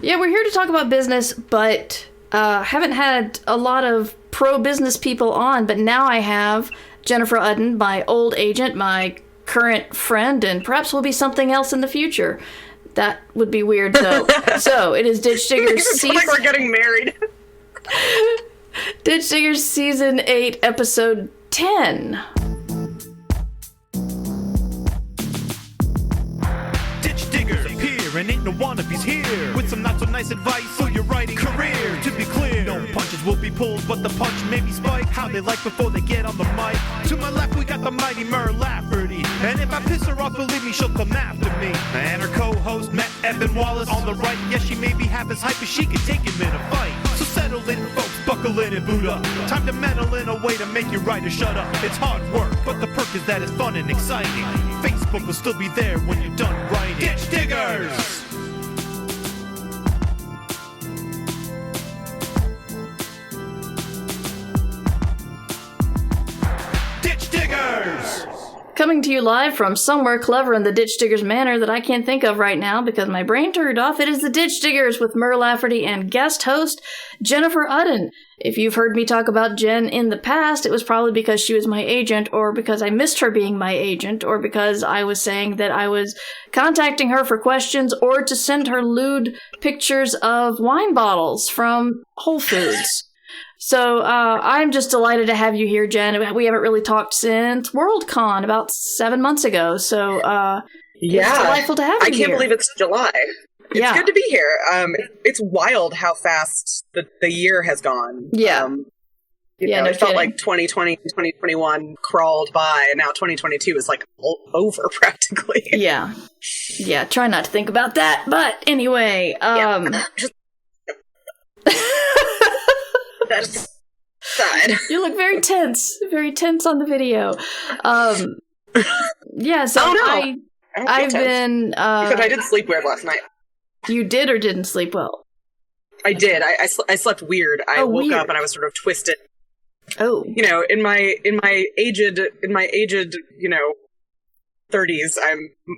Yeah, we're here to talk about business, but haven't had a lot of pro-business people on, but now I have Jennifer Udden, my old agent, my current friend, and perhaps will be something else in the future. That would be weird, though. So, it is Ditch Diggers season... like we're getting married. Ditch Diggers Season 8, Episode 10. Ditch Diggers appear, and ain't no wannabes here. With some not so nice advice for your writing career. To be clear, no punches will be pulled, but the punch may be spiked. How they like before they get on the mic. To my left, we got the mighty Mer Lafferty. And if I piss her off, believe me, she'll come after me. And her co-host, Matt Evan Wallace, on the right. Yes, she may be half as hype as she can take him in a fight. So settle in, folks, buckle in and boot up. Time to meddle in a way to make you writer shut up. It's hard work, but the perk is that it's fun and exciting. Facebook will still be there when you're done writing. Ditch Diggers! Ditch Diggers! Coming to you live from somewhere clever in the Ditch Diggers manor that I can't think of right now because my brain turned off. It is the Ditch Diggers with Mer Lafferty and guest host Jennifer Udden. If you've heard me talk about Jen in the past, it was probably because she was my agent, or because I missed her being my agent, or because I was saying that I was contacting her for questions, or to send her lewd pictures of wine bottles from Whole Foods. So, I'm just delighted to have you here, Jen. We haven't really talked since Worldcon about 7 months ago, so, it's delightful to have you here. I can't believe it's July. It's good to be here. It's wild how fast the year has gone. Yeah. It felt like 2020 and 2021 crawled by, and now 2022 is like all over practically. Yeah. Yeah, try not to think about that. But anyway, That's sad. You look very tense on the video. Yeah, so I've been... because I did sleep weird last night. You did or didn't sleep well? I did. I slept weird. I woke up and I was sort of twisted. Oh. You know, in my aged 30s,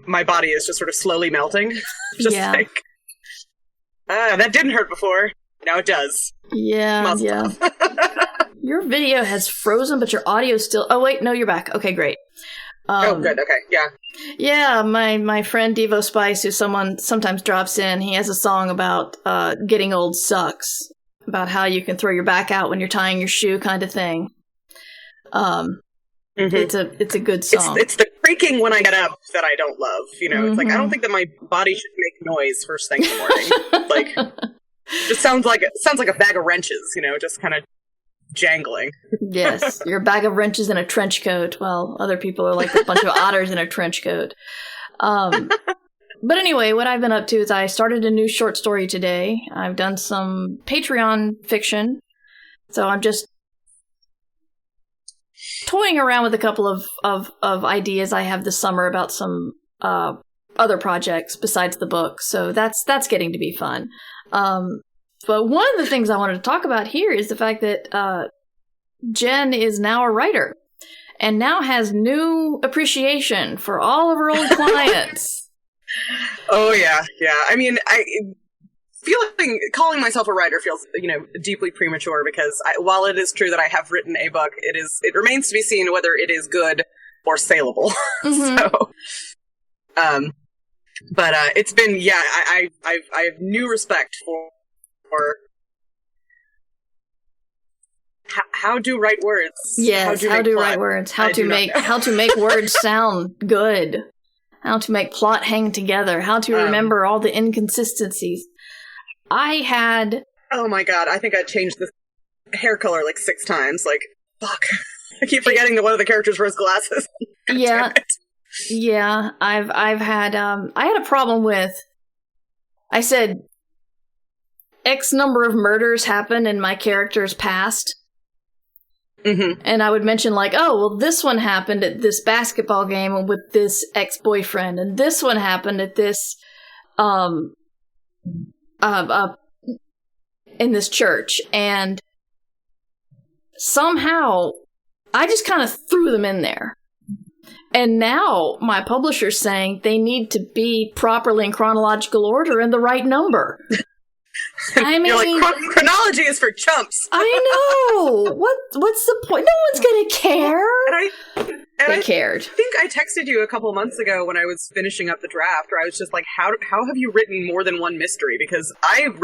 my body is just sort of slowly melting. Like, that didn't hurt before. Now it does. Yeah. Your video has frozen, but your audio's still... Oh, wait, no, you're back. Okay, great. Good, okay, yeah. Yeah, my friend Devo Spice, who sometimes drops in, he has a song about getting old sucks, about how you can throw your back out when you're tying your shoe kind of thing. It's a good song. It's the creaking when I get up that I don't love. You know, it's like, I don't think that my body should make noise first thing in the morning. Like... Just sounds like a bag of wrenches, you know, just kind of jangling. Yes, you're a bag of wrenches in a trench coat, while other people are like a bunch of otters in a trench coat. But anyway, what I've been up to is I started a new short story today. I've done some Patreon fiction, so I'm just toying around with a couple of ideas I have this summer about some other projects besides the book. So that's getting to be fun. But one of the things I wanted to talk about here is the fact that Jen is now a writer and now has new appreciation for all of her old clients. Oh, yeah. I mean, calling myself a writer feels, deeply premature because while it is true that I have written a book, it remains to be seen whether it is good or saleable. So, but it's been, I have new respect for how to write words. Yes, how to write words. How to make words sound good. How to make plot hang together. How to remember all the inconsistencies. Oh my god, I think I changed the hair color like 6 times. Like, fuck. I keep forgetting that one of the characters wears glasses. Yeah. Yeah, I've had I had a problem with, I said X number of murders happened in my character's past. Mm-hmm. And I would mention like, oh, well, this one happened at this basketball game with this ex-boyfriend, and this one happened at this in this church, and somehow I just kind of threw them in there. And now my publisher's saying they need to be properly in chronological order and the right number. I mean, you're like, chronology is for chumps. I know. What's the point? No one's gonna care. I cared. I think I texted you a couple of months ago when I was finishing up the draft, where I was just like, how have you written more than one mystery? Because I have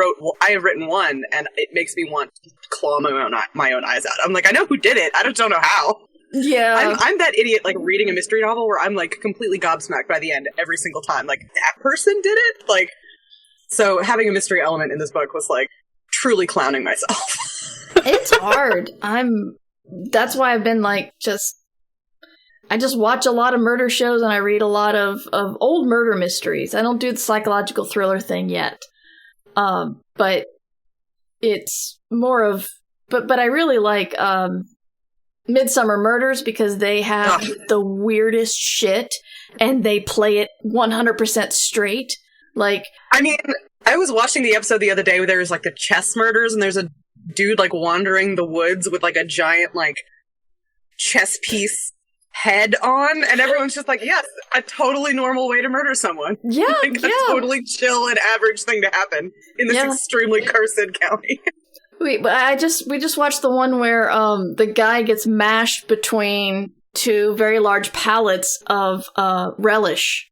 written one, and it makes me want to claw my own eyes out. I'm like, I know who did it. I just don't know how. Yeah. I'm that idiot, like, reading a mystery novel where I'm, like, completely gobsmacked by the end every single time. Like, that person did it? Like, so having a mystery element in this book was, like, truly clowning myself. It's hard. That's why I've been, like, I just watch a lot of murder shows and I read a lot of old murder mysteries. I don't do the psychological thriller thing yet. But it's more of, but I really like, Midsummer Murders because they have the weirdest shit and they play it 100% straight. Like, I mean, I was watching the episode the other day where there was like the chess murders and there's a dude like wandering the woods with like a giant like chess piece head on, and everyone's just like, yes, a totally normal way to murder someone. Yeah, like, a totally chill and average thing to happen in this extremely cursed county. We just watched the one where the guy gets mashed between two very large pallets of relish,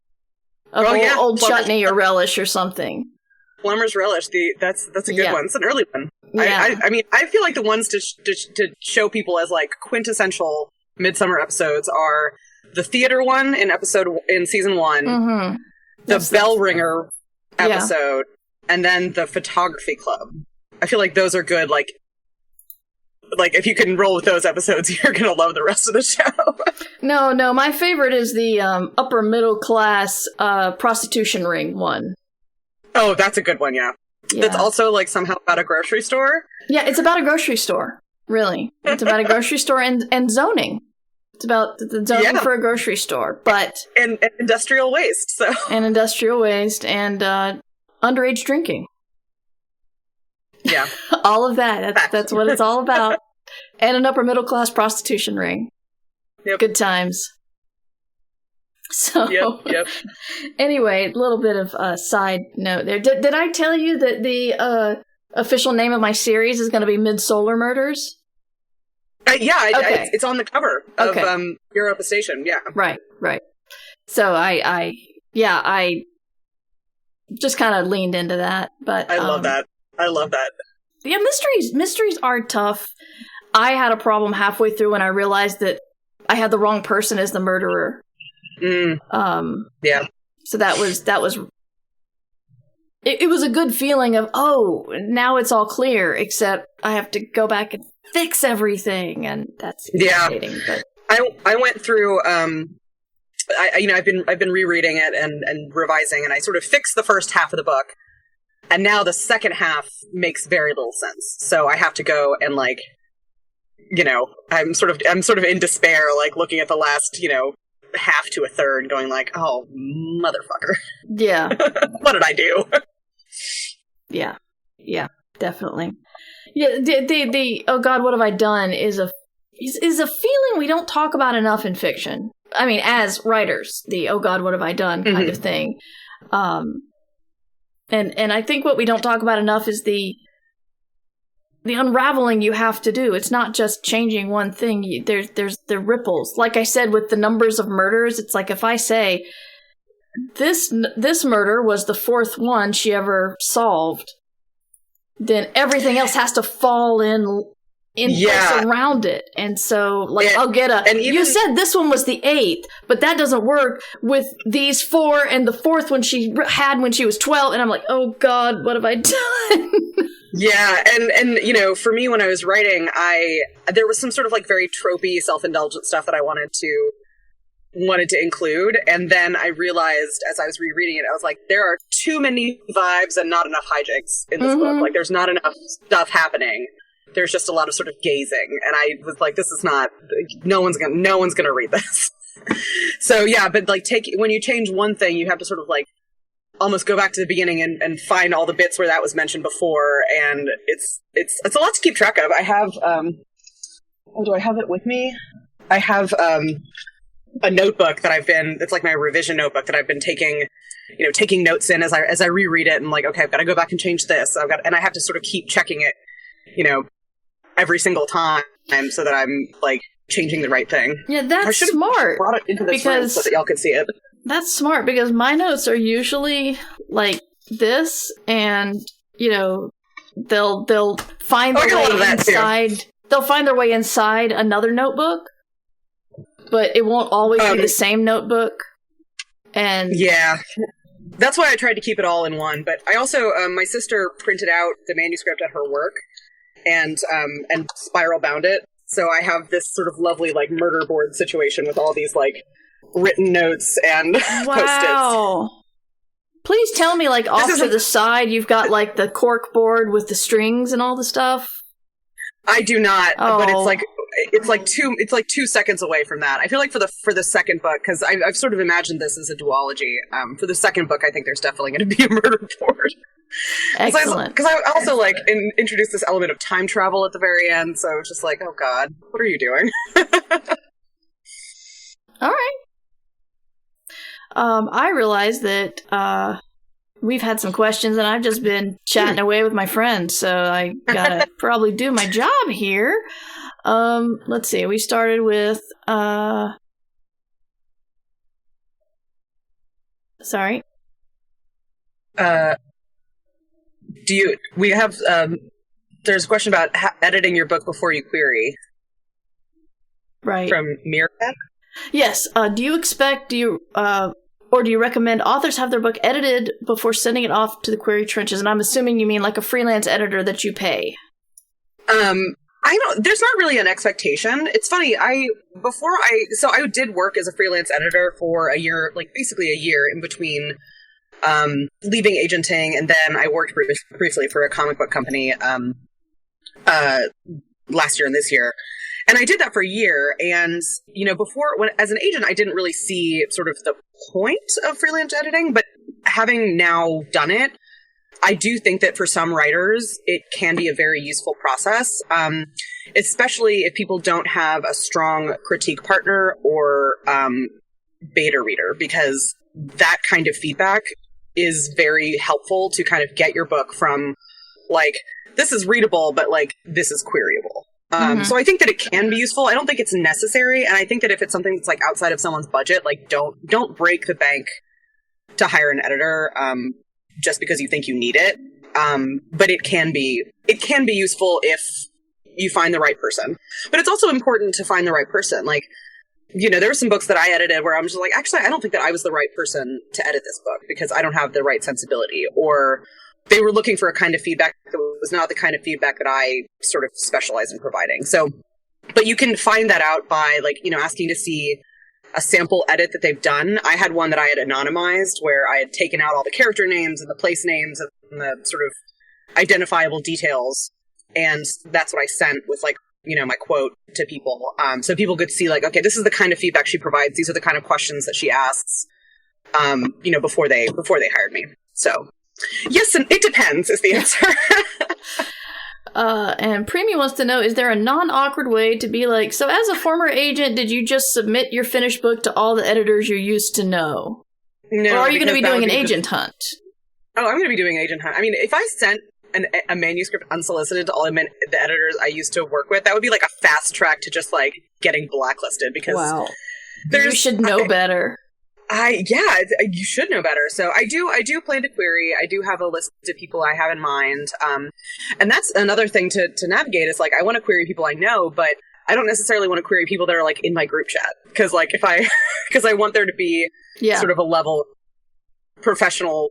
of old chutney or relish or something. Plumber's Relish. That's a good one. It's an early one. Yeah. I mean, I feel like the ones to show people as like quintessential Midsummer episodes are the theater one in season 1, mm-hmm. the bell ringer episode, and then the photography club. I feel like those are good, like if you can roll with those episodes, you're going to love the rest of the show. No, my favorite is the upper middle class prostitution ring one. Oh, that's a good one, yeah. That's also like somehow about a grocery store. Yeah, it's about a grocery store, really. It's about a grocery store and zoning. It's about the zoning for a grocery store, but... And industrial waste, so... And industrial waste and underage drinking. Yeah. All of that. That's what it's all about. And an upper middle class prostitution ring. Yep. Good times. So, yep. Anyway, a little bit of a side note there. Did I tell you that the official name of my series is going to be Mid-Solar Murders? It's on the cover of Europa Station, yeah. Right. So I just kind of leaned into that, but... I love that. Yeah, mysteries are tough. I had a problem halfway through when I realized that I had the wrong person as the murderer. Yeah. So that was it was a good feeling of, oh, now it's all clear, except I have to go back and fix everything, and that's irritating. But I went through I've been rereading it and revising, and I sort of fixed the first half of the book. And now the second half makes very little sense. So I have to go and like, I'm sort of in despair, like looking at the last, half to a third, going like, oh, motherfucker. Yeah. What did I do? Yeah, definitely. Yeah, the oh God, what have I done is a feeling we don't talk about enough in fiction. I mean, as writers, the oh God, what have I done kind of thing. And I think what we don't talk about enough is the unraveling you have to do. It's not just changing one thing. There's the ripples. Like I said, with the numbers of murders, it's like if I say this murder was the 4th one she ever solved, then everything else has to fall in place around it. And so, like, I'll get you said this one was the 8th, but that doesn't work with these 4 and the 4th one she had when she was 12. And I'm like, oh God, what have I done? Yeah, and for me, when I was writing, there was some sort of like very tropey, self-indulgent stuff that I wanted to include, and then I realized as I was rereading it, I was like, there are too many vibes and not enough hijinks in this book. Like, there's not enough stuff happening. There's just a lot of sort of gazing, and I was like, this is not. No one's gonna read this. So yeah, but like when you change one thing, you have to sort of like almost go back to the beginning and find all the bits where that was mentioned before, and it's a lot to keep track of. I have do I have it with me? I have a notebook that it's like my revision notebook that I've been taking taking notes in as I reread it, and like, okay, I've got to go back and change this. And I have to sort of keep checking it, every single time so that I'm like changing the right thing. Yeah, that's smart. Brought it into this room so that y'all could see it. That's smart because my notes are usually like this, and they'll find their way inside. They'll find their way inside another notebook, but it won't always be the same notebook. And yeah, that's why I tried to keep it all in one. But I also, my sister printed out the manuscript at her work and spiral bound it. So I have this sort of lovely like murder board situation with all these like written notes and Post-its. Please tell me, like, off to the side, you've got like the cork board with the strings and all the stuff. I do not, but it's like 2 seconds away from that. I feel like for the second book, because I've sort of imagined this as a duology. For the second book, I think there's definitely going to be a murder board. Excellent. Because I also like introduced this element of time travel at the very end, so it's just like, oh god, what are you doing? All right. I realize that we've had some questions, and I've just been chatting away with my friends, so I gotta probably do my job here. Let's see. We started with sorry. There's a question about editing your book before you query. Right. From Meerkat? Yes. Do you recommend authors have their book edited before sending it off to the query trenches? And I'm assuming you mean like a freelance editor that you pay. There's not really an expectation. It's funny. I did work as a freelance editor for a year, like basically a year in between leaving agenting, and then I worked briefly for a comic book company last year and this year. And I did that for a year, and, as an agent, I didn't really see sort of the point of freelance editing, but having now done it, I do think that for some writers, it can be a very useful process, especially if people don't have a strong critique partner or beta reader, because that kind of feedback is very helpful to kind of get your book from, like, this is readable, but, like, this is queryable. So I think that it can be useful. I don't think it's necessary, and I think that if it's something that's like outside of someone's budget, like don't break the bank to hire an editor just because you think you need it. But it can be useful if you find the right person. But it's also important to find the right person. Like, there were some books that I edited where I'm just like, actually, I don't think that I was the right person to edit this book because I don't have the right sensibility, or they were looking for a kind of feedback that was not the kind of feedback that I sort of specialize in providing. So, but you can find that out by, like, asking to see a sample edit that they've done. I had one that I had anonymized where I had taken out all the character names and the place names and the sort of identifiable details. And that's what I sent with, like, my quote to people. So people could see, like, okay, this is the kind of feedback she provides. These are the kind of questions that she asks, before they hired me. So, yes, and it depends is the answer. And Preemie wants to know, is there a non-awkward way to be like, so as a former agent, did you just submit your finished book to all the editors you used to know? No. Or are you going to be doing an agent hunt? Oh, I'm going to be doing an agent hunt. I mean, if I sent a manuscript unsolicited to all the editors I used to work with, that would be like a fast track to just, like, getting blacklisted, because you should know better. You should know better. So I do plan to query. I do have a list of people I have in mind. And that's another thing to navigate is, like, I want to query people I know, but I don't necessarily want to query people that are, like, in my group chat. Because, like, because I want there to be sort of a level professional,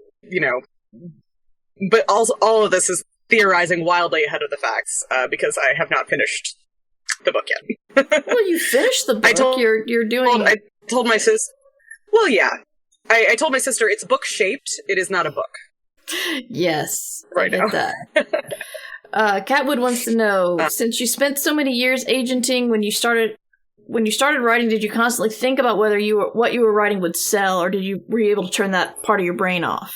but also all of this is theorizing wildly ahead of the facts, because I have not finished the book yet. Well, you finished the book. You're doing... I told my sister... Well, yeah. I told my sister it's book-shaped. It is not a book. Yes. Right now. That. Catwood wants to know, since you spent so many years agenting, when you started writing, did you constantly think about whether what you were writing would sell, or were you able to turn that part of your brain off?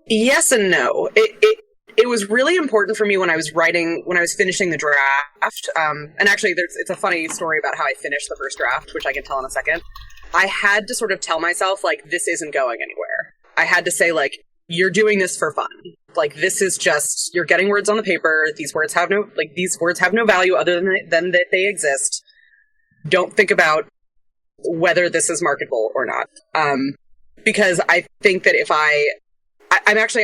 Yes and no. it was really important for me when I was finishing the draft. And actually, it's a funny story about how I finished the first draft, which I can tell in a second. I had to sort of tell myself, like, this isn't going anywhere. I had to say, like, you're doing this for fun. Like, this is just, you're getting words on the paper. These words have no value other than that they exist. Don't think about whether this is marketable or not. Because I think that I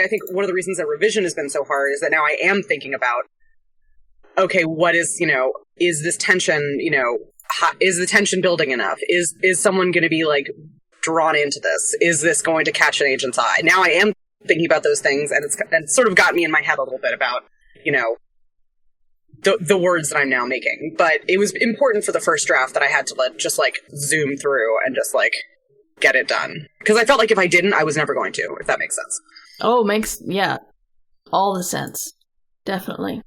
think one of the reasons that revision has been so hard is that now I am thinking about, okay, what is, is this tension, is the tension building enough? Is someone going to be, like, drawn into this? Is this going to catch an agent's eye? Now I am thinking about those things, and it's sort of got me in my head a little bit about, the words that I'm now making. But it was important for the first draft that I had to just, like, zoom through and just, like, get it done. Because I felt like if I didn't, I was never going to, if that makes sense. Oh, yeah, all the sense. Definitely.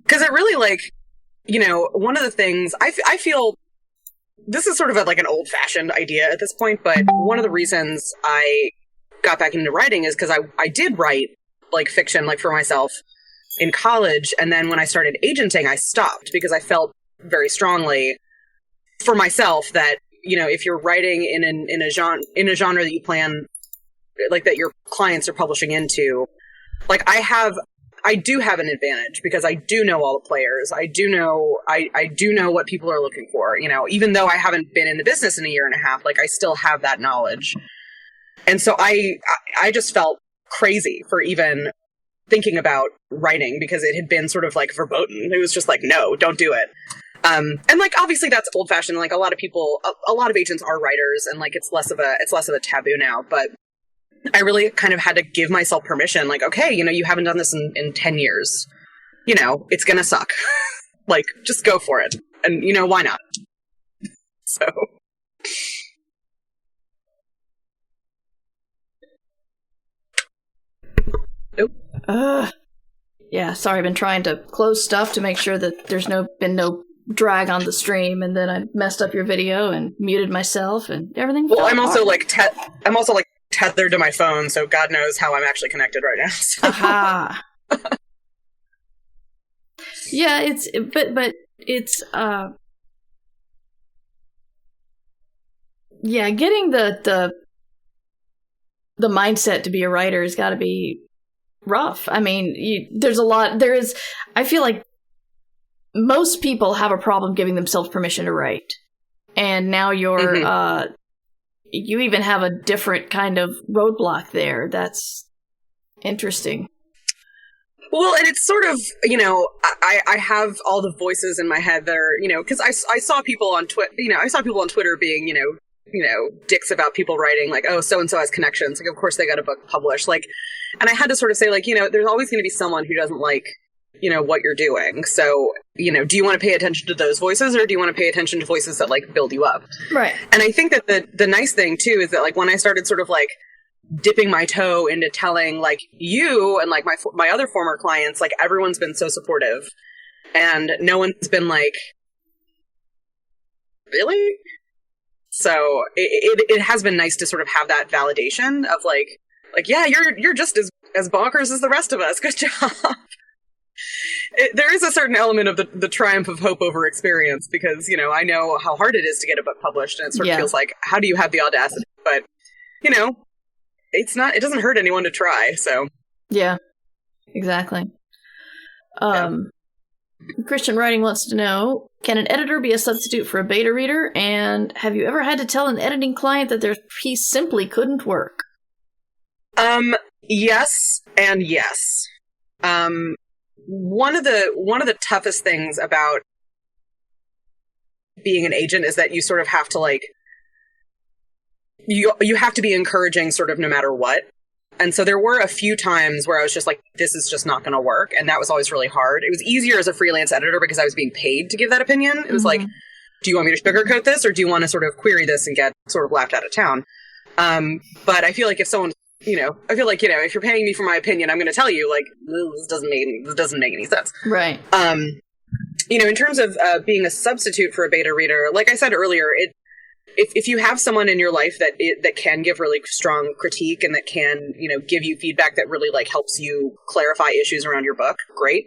Because it really, like, one of the things, I feel, this is sort of like an old-fashioned idea at this point, but one of the reasons I got back into writing is because I did write, like, fiction, like, for myself in college, and then when I started agenting, I stopped because I felt very strongly for myself that, if you're writing in a genre that you plan, like, that your clients are publishing into, like, I do have an advantage because I do know all the players. I do know what people are looking for, even though I haven't been in the business in a year and a half, like, I still have that knowledge. And so I just felt crazy for even thinking about writing because it had been sort of, like, verboten. It was just like, no, don't do it. And, like, obviously that's old fashioned. Like, a lot of agents are writers, and, like, it's less of a taboo now, but I really kind of had to give myself permission, like, okay, you haven't done this in 10 years. It's gonna suck. Like, just go for it. And, why not? So. Nope. Yeah, sorry, I've been trying to close stuff to make sure that there's been no drag on the stream, and then I messed up your video and muted myself and everything. Well, I'm also like tethered to my phone, so God knows how I'm actually connected right now. So. Aha. Yeah, it's getting the mindset to be a writer has got to be rough. I mean, I feel like most people have a problem giving themselves permission to write, and now you're you even have a different kind of roadblock there. That's interesting. Well, and it's sort of, I have all the voices in my head that are, because I saw people on Twitter being, dicks about people writing, like, oh, so-and-so has connections. Like, of course they got a book published. Like, and I had to sort of say, like, there's always going to be someone who doesn't like, what you're doing. So, do you want to pay attention to those voices, or do you want to pay attention to voices that, like, build you up? Right. And I think that the nice thing, too, is that, like, when I started sort of, like, dipping my toe into telling, like, you and, like, my other former clients, like, everyone's been so supportive, and no one's been like, really? So it has been nice to sort of have that validation of, like, yeah, you're just as bonkers as the rest of us. Good job. There is a certain element of the triumph of hope over experience, because, I know how hard it is to get a book published, and it sort of feels like, how do you have the audacity? But, it doesn't hurt anyone to try, so. Yeah, exactly. Christian Writing wants to know, can an editor be a substitute for a beta reader? And have you ever had to tell an editing client that their piece simply couldn't work? Yes and yes. One of the toughest things about being an agent is that you sort of have to, like, you have to be encouraging sort of no matter what. And so there were a few times where I was just like, this is just not going to work. And that was always really hard. It was easier as a freelance editor because I was being paid to give that opinion. It was like, do you want me to sugarcoat this, or do you want to sort of query this and get sort of laughed out of town? But I feel like if someone, if you're paying me for my opinion, I'm going to tell you, like, this doesn't make any sense. Right. In terms of being a substitute for a beta reader, like I said earlier, if you have someone in your life that can give really strong critique and that can, give you feedback that really like helps you clarify issues around your book, great.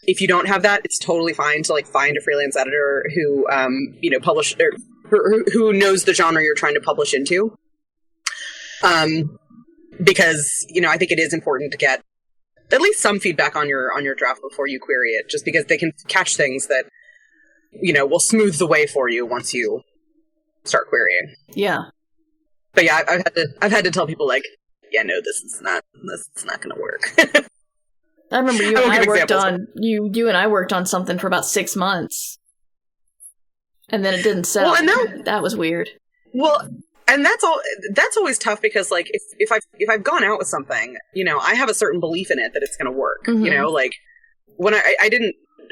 If you don't have that, it's totally fine to like find a freelance editor who, publish or who knows the genre you're trying to publish into. Because, I think it is important to get at least some feedback on your draft before you query it, just because they can catch things that, will smooth the way for you once you start querying. Yeah. But yeah, I've had to tell people like, yeah, no, this is not going to work. I remember you and I worked on something for about 6 months, and then it didn't sell. Well, that was weird. Well, and that's always tough because like if I've gone out with something, I have a certain belief in it that it's going to work. Mm-hmm. Like when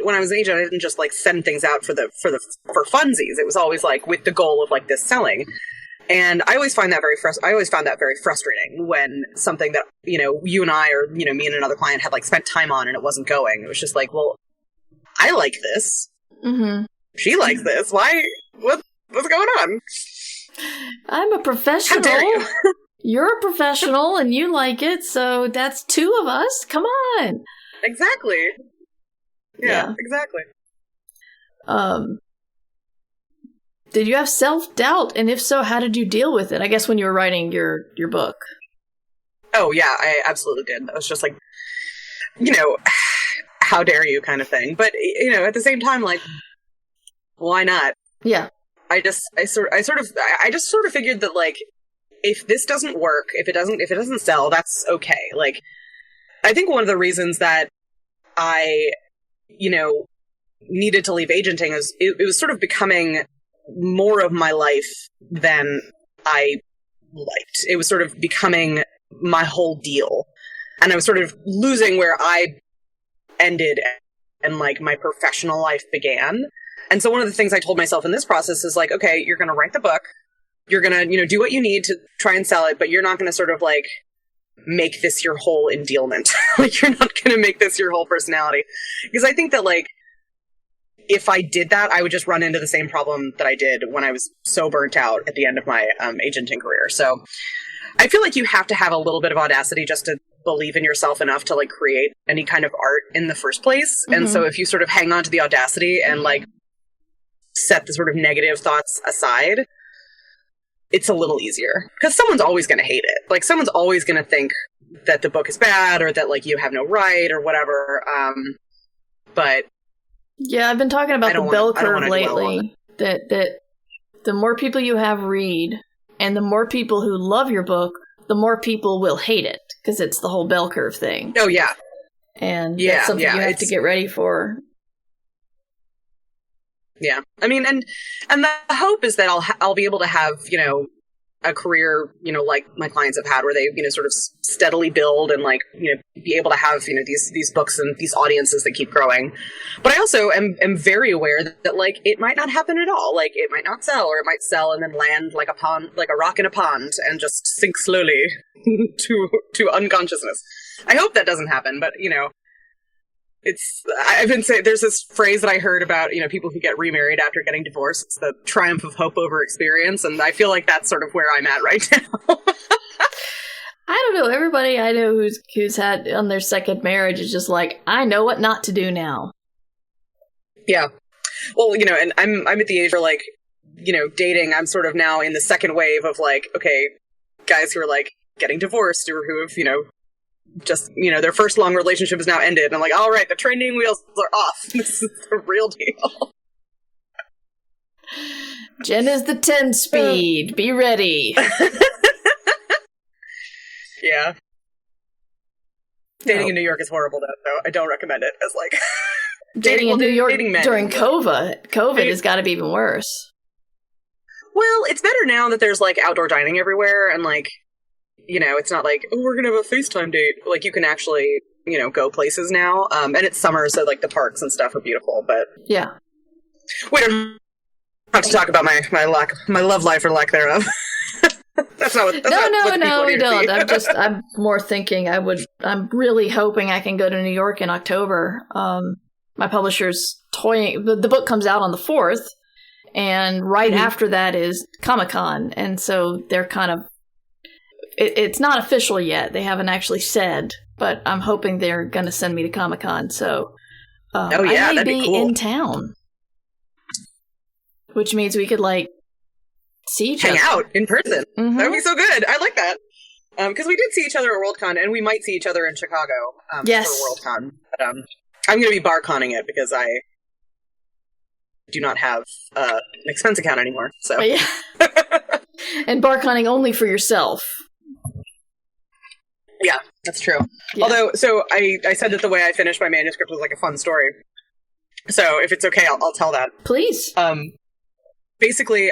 when I was an agent, I didn't just like send things out for funsies. It was always like with the goal of like this selling. And I always found that very frustrating when something that, you and I or, me and another client had like spent time on and it wasn't going. It was just like, well, I like this. Mm-hmm. She likes this. Why? What's going on? I'm a professional. How dare you? You're a professional and you like it, so that's two of us. Come on. Exactly. Yeah. Exactly. Did you have self-doubt? And if so, how did you deal with it? I guess when you were writing your book. Oh, yeah, I absolutely did. That was just like, how dare you kind of thing. But, at the same time, like, why not? Yeah. I just sort of figured that, like, if this doesn't work, if it doesn't sell, that's okay. Like, I think one of the reasons that I, needed to leave agenting is it was sort of becoming more of my life than I liked. It was sort of becoming my whole deal. And I was sort of losing where I ended and like my professional life began. And so one of the things I told myself in this process is like, okay, you're going to write the book. You're going to, do what you need to try and sell it, but you're not going to sort of like make this your whole endealment. Like you're not going to make this your whole personality. Because I think that like, if I did that, I would just run into the same problem that I did when I was so burnt out at the end of my agenting career. So I feel like you have to have a little bit of audacity just to believe in yourself enough to like create any kind of art in the first place. Mm-hmm. And so if you sort of hang on to the audacity and like set the sort of negative thoughts aside, it's a little easier because someone's always going to hate it. Like someone's always going to think that the book is bad or that like you have no right or whatever. But yeah, I've been talking about the bell curve lately, that the more people you have read and the more people who love your book, the more people will hate it because it's the whole bell curve thing. Oh, yeah. And that's something you have to get ready for. Yeah. I mean, and the hope is that I'll be able to have, a career, like my clients have had where they, sort of steadily build and like, be able to have, these books and these audiences that keep growing. But I also am very aware that like, it might not happen at all. Like it might not sell or it might sell and then land like a pond, like a rock in a pond and just sink slowly to unconsciousness. I hope that doesn't happen, but I've been saying, there's this phrase that I heard about, people who get remarried after getting divorced. It's the triumph of hope over experience. And I feel like that's sort of where I'm at right now. I don't know. Everybody I know who's had on their second marriage is just like, I know what not to do now. Yeah. Well, and I'm at the age where like, dating, I'm sort of now in the second wave of like, okay, guys who are like getting divorced or who have, just, their first long relationship is now ended. And I'm like, all right, the training wheels are off. This is the real deal. Jen is the 10 speed. Be ready. Yeah. Dating in New York is horrible, though. I don't recommend it as like... dating in New York during COVID has got to be even worse. Well, it's better now that there's like outdoor dining everywhere and like, it's not like, oh, we're going to have a FaceTime date. Like, you can actually, go places now. And it's summer, so, like, the parks and stuff are beautiful, but... Yeah. We don't have to talk about my love life or lack thereof. That's not what... No, we don't. I'm more thinking I'm really hoping I can go to New York in October. My publisher's toying... The book comes out on the 4th, And right after that is Comic-Con. And so they're kind of... It's not official yet. They haven't actually said, but I'm hoping they're going to send me to Comic-Con. So I may that'd be cool. in town. Which means we could, like, see each other. Hang out in person. Mm-hmm. That would be so good. I like that. Because we did see each other at Worldcon, and we might see each other in Chicago yes. for Worldcon. But, I'm going to be bar-conning it because I do not have an expense account anymore. So, yeah. And bar-conning only for yourself. Yeah, that's true. Yeah. Although, so I said that the way I finished my manuscript was like a fun story. So if it's okay, I'll tell that. Please. Basically,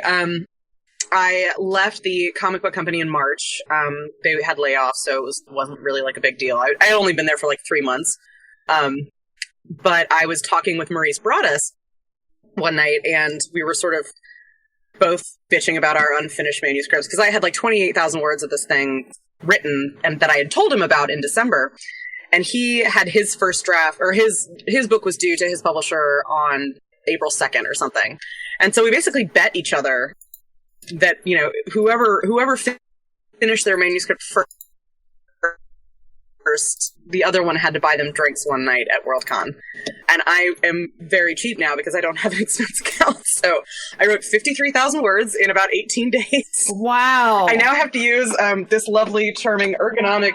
I left the comic book company in March. They had layoffs, so it wasn't really like a big deal. I had only been there for like 3 months. But I was talking with Maurice Broaddus one night, and we were sort of both bitching about our unfinished manuscripts, because I had like 28,000 words of this thing written and that I had told him about in December. And he had his first draft, or his book was due to his publisher on April 2nd or something. And so we basically bet each other that, you know, whoever finished their manuscript first, the other one had to buy them drinks one night at Worldcon. And I am very cheap now because I don't have an expense account. So I wrote 53,000 words in about 18 days. Wow. I now have to use this lovely, charming, ergonomic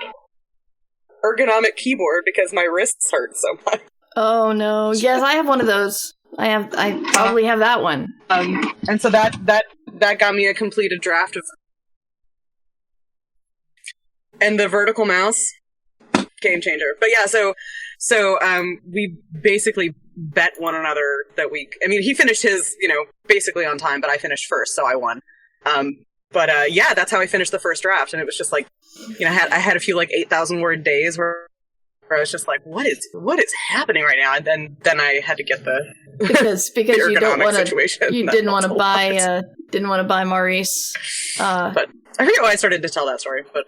keyboard because my wrists hurt so much. Oh no. Yes, I have one of those. I probably have that one. And so that got me a completed draft of, and the vertical mouse, game changer. But yeah, so we basically bet one another that he finished his, you know, basically on time, but I finished first, so I won. But yeah, that's how I finished the first draft, and it was just like, you know, I had a few like 8,000 word days where I was just like, what is happening right now? And then I had to get the because the you don't want situation. You didn't want to buy Maurice. But I forget why I started to tell that story. But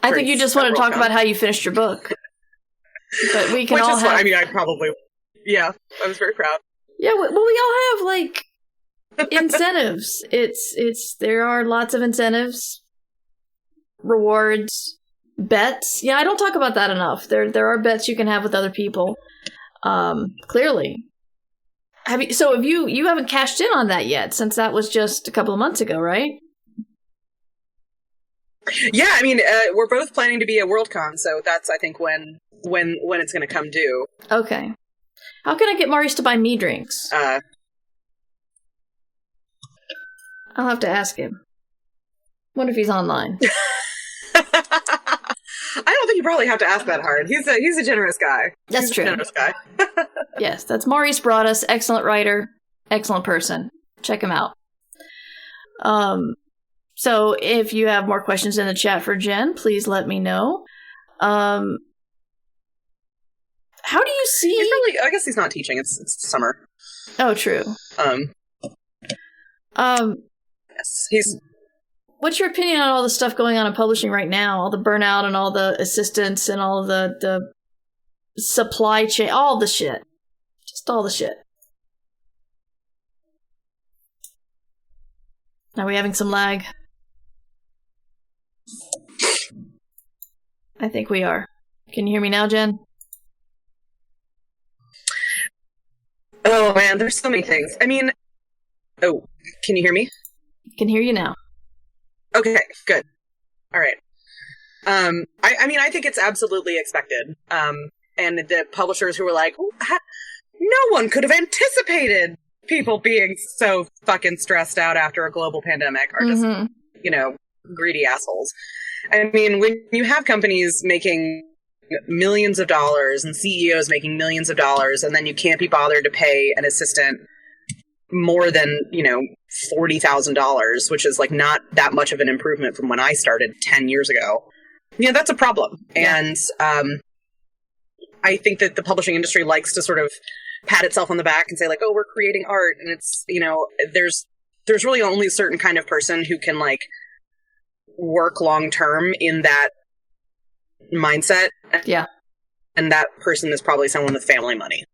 I think you just want to talk about how you finished your book. But we can all have. I mean, I probably. Yeah, I was very proud. Yeah, well, we all have like incentives. There are lots of incentives, rewards, bets. Yeah, I don't talk about that enough. There are bets you can have with other people. Clearly, have you haven't cashed in on that yet, since that was just a couple of months ago, right? Yeah, I mean, we're both planning to be at Worldcon, so that's, I think, when it's going to come due. Okay. How can I get Maurice to buy me drinks? I'll have to ask him. Wonder if he's online. I don't think you probably have to ask that hard. He's a generous guy. That's true. A generous guy. Yes, that's Maurice Broaddus. Excellent writer. Excellent person. Check him out. So if you have more questions in the chat for Jen, please let me know. How do you see... I guess he's not teaching. It's summer. Oh, true. Yes, he's... What's your opinion on all the stuff going on in publishing right now? All the burnout and all the assistance and all the supply chain, all the shit. Just all the shit. Are we having some lag? I think we are. Can you hear me now, Jen? Oh, man, there's so many things. I mean... Oh, can you hear me? Can hear you now. Okay, good. All right. I mean, I think it's absolutely expected. And the publishers who were like, no one could have anticipated people being so fucking stressed out after a global pandemic are just, you know, greedy assholes. I mean, when you have companies making millions of dollars and CEOs making millions of dollars, and then you can't be bothered to pay an assistant more than, you know, $40,000, which is like not that much of an improvement from when I started 10 years ago. You know, that's a problem. Yeah. And I think that the publishing industry likes to sort of pat itself on the back and say like, oh, we're creating art. And it's, you know, there's really only a certain kind of person who can like work long term in that mindset. Yeah. And that person is probably someone with family money.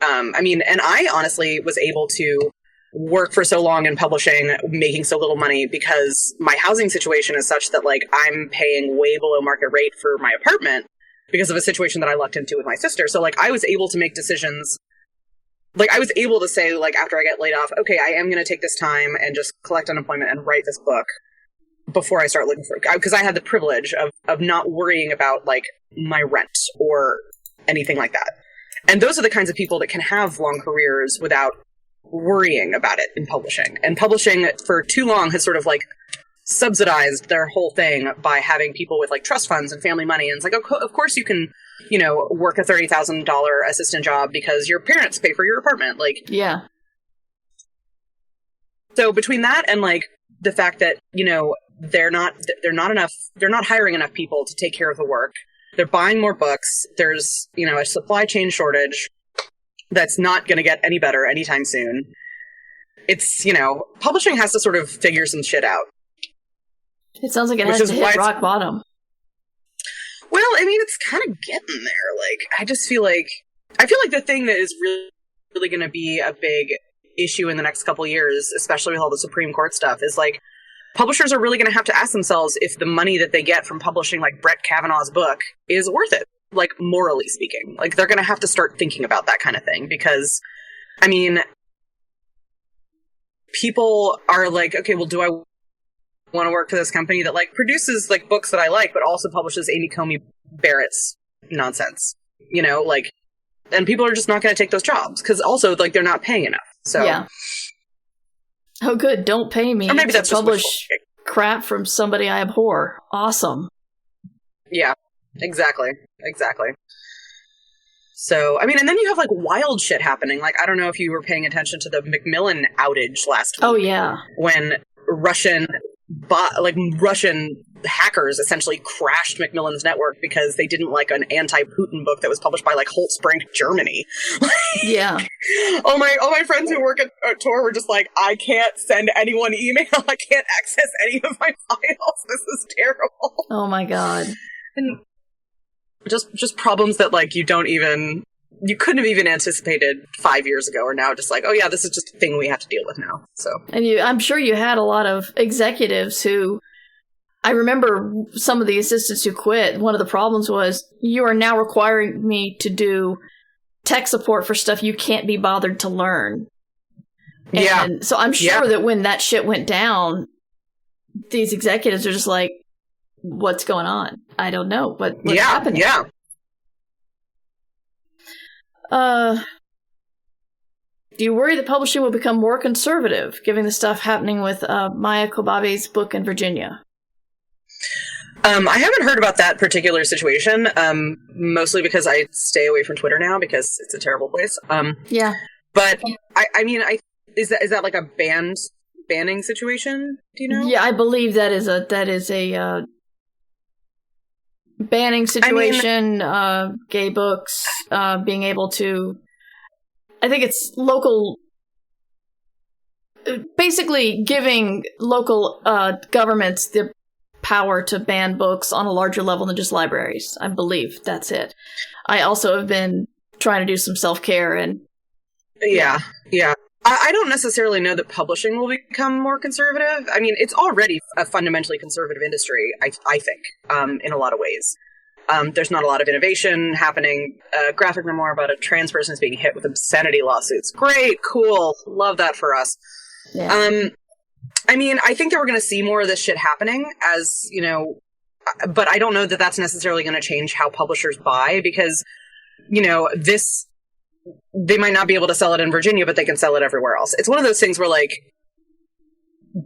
I mean, and I honestly was able to work for so long in publishing, making so little money because my housing situation is such that like I'm paying way below market rate for my apartment because of a situation that I lucked into with my sister. So like I was able to make decisions. Like I was able to say like after I get laid off, okay, I am going to take this time and just collect unemployment and write this book before I start looking for, because I had the privilege of not worrying about like my rent or anything like that. And those are the kinds of people that can have long careers without worrying about it in publishing. And publishing for too long has sort of like subsidized their whole thing by having people with like trust funds and family money. And it's like, of course you can, you know, work a $30,000 assistant job because your parents pay for your apartment. Like, yeah. So between that and like the fact that, you know, they're not hiring enough people to take care of the work. They're buying more books. There's, you know, a supply chain shortage that's not going to get any better anytime soon. It's, you know, publishing has to sort of figure some shit out. It sounds like it has to hit rock bottom. Well, I mean, it's kind of getting there. Like, I feel like the thing that is really, really going to be a big issue in the next couple years, especially with all the Supreme Court stuff, is like, publishers are really going to have to ask themselves if the money that they get from publishing like Brett Kavanaugh's book is worth it, like morally speaking. Like they're going to have to start thinking about that kind of thing because, I mean, people are like, okay, well, do I want to work for this company that like produces like books that I like, but also publishes Amy Coney Barrett's nonsense, you know, like, and people are just not going to take those jobs because also like they're not paying enough. So yeah. Oh, good. Don't pay me or maybe to that's publish crap from somebody I abhor. Awesome. Yeah, exactly. So, I mean, and then you have like wild shit happening. Like, I don't know if you were paying attention to the Macmillan outage last week. Oh, yeah. When Russian hackers essentially crashed Macmillan's network because they didn't like an anti-Putin book that was published by like Holtzbrinck, Germany. Yeah. all my friends who work at Tor were just like, I can't send anyone email. I can't access any of my files. This is terrible. Oh my god. And just problems that like you couldn't have even anticipated 5 years ago, or now just like, oh yeah, this is just a thing we have to deal with now. So, and I'm sure you had a lot of executives who, I remember some of the assistants who quit. One of the problems was, you are now requiring me to do tech support for stuff you can't be bothered to learn. Yeah. And so I'm sure that when that shit went down, these executives are just like, what's going on? I don't know. What's happening? Yeah. Do you worry that publishing will become more conservative, given the stuff happening with Maya Kobabe's book in Virginia? I haven't heard about that particular situation, mostly because I stay away from Twitter now because it's a terrible place. Yeah. But, I mean, is that like a banning situation? Do you know? Yeah, I believe that is a banning situation, gay books, being able to, I think it's local, basically giving local governments the power to ban books on a larger level than just libraries. I believe that's it. I also have been trying to do some self-care and... Yeah. I don't necessarily know that publishing will become more conservative. I mean, it's already a fundamentally conservative industry, I think, in a lot of ways. There's not a lot of innovation happening. Graphic memoir about a trans person is being hit with obscenity lawsuits. Great, cool, love that for us. Yeah. I mean, I think that we're going to see more of this shit happening as, you know, but I don't know that that's necessarily going to change how publishers buy because, you know, they might not be able to sell it in Virginia, but they can sell it everywhere else. It's one of those things where, like,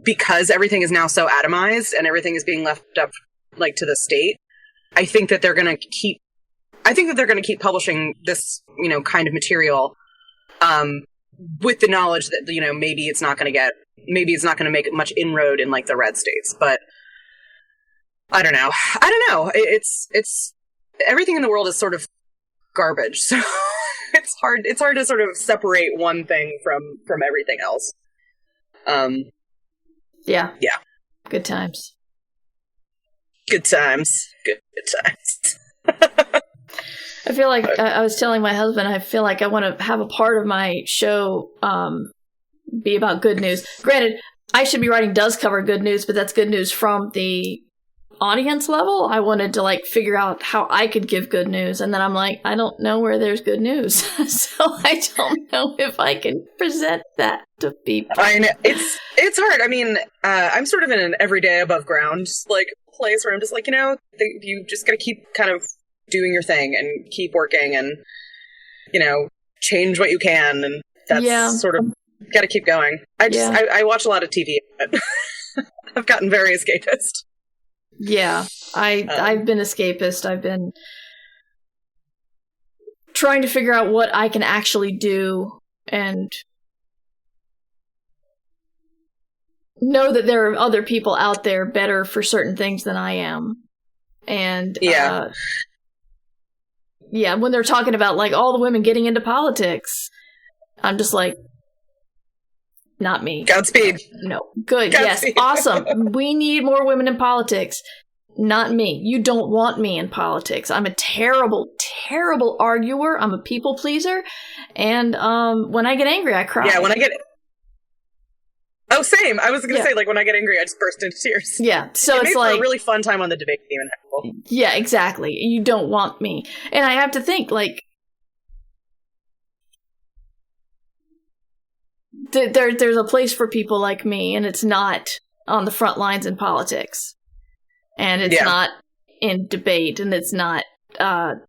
because everything is now so atomized and everything is being left up, like, to the state, I think that they're going to keep publishing this, you know, kind of material, with the knowledge that, you know, maybe it's not going to make much inroad in like the red states, but I don't know. It's everything in the world is sort of garbage. So it's hard to sort of separate one thing from everything else. Yeah. Yeah. Good times. I feel like I was telling my husband, I feel like I want to have a part of my show be about good news. Granted, I should be writing does cover good news, but that's good news from the audience level. I wanted to like figure out how I could give good news, and then I'm like, I don't know where there's good news, so I don't know if I can present that to people. I know it's hard. I mean, I'm sort of in an everyday above ground like place where I'm just like, you just gotta keep kind of doing your thing and keep working and change what you can, and that's sort of gotta keep going. I watch a lot of TV, but I've gotten very escapist. Yeah, I've been escapist. I've been trying to figure out what I can actually do and know that there are other people out there better for certain things than I am. And when they're talking about like all the women getting into politics, I'm just like, not me. Godspeed. No. Good. Godspeed. Yes. Awesome. We need more women in politics. Not me. You don't want me in politics. I'm a terrible, terrible arguer. I'm a people pleaser. And when I get angry, I cry. Yeah, when I get... Oh, same. I was going to say, like, when I get angry, I just burst into tears. Yeah. So it it's makes like... for a really fun time on the debate team in high school. Yeah, exactly. You don't want me. And I have to think, like... There's a place for people like me, and it's not on the front lines in politics, and it's not in debate, and it's not. So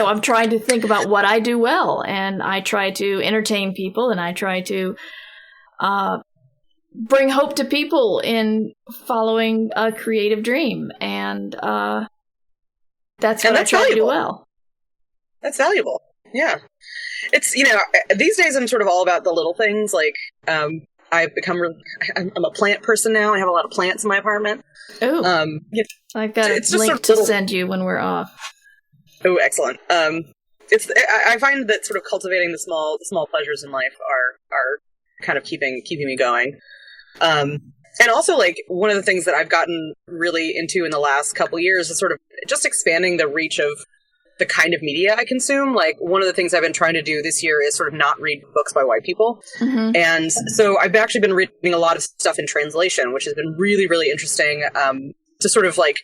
I'm trying to think about what I do well, and I try to entertain people, and I try to bring hope to people in following a creative dream, and that's what I try to do well. That's valuable. Yeah. It's, these days I'm sort of all about the little things. Like, I've become I'm a plant person now. I have a lot of plants in my apartment. Oh, I've got a link to send you when we're off. Oh, excellent. I find that sort of cultivating the small pleasures in life are kind of keeping me going. And also, like, one of the things that I've gotten really into in the last couple years is sort of just expanding the reach of the kind of media I consume. Like, one of the things I've been trying to do this year is sort of not read books by white people. Mm-hmm. And so I've actually been reading a lot of stuff in translation, which has been really, really interesting to sort of like,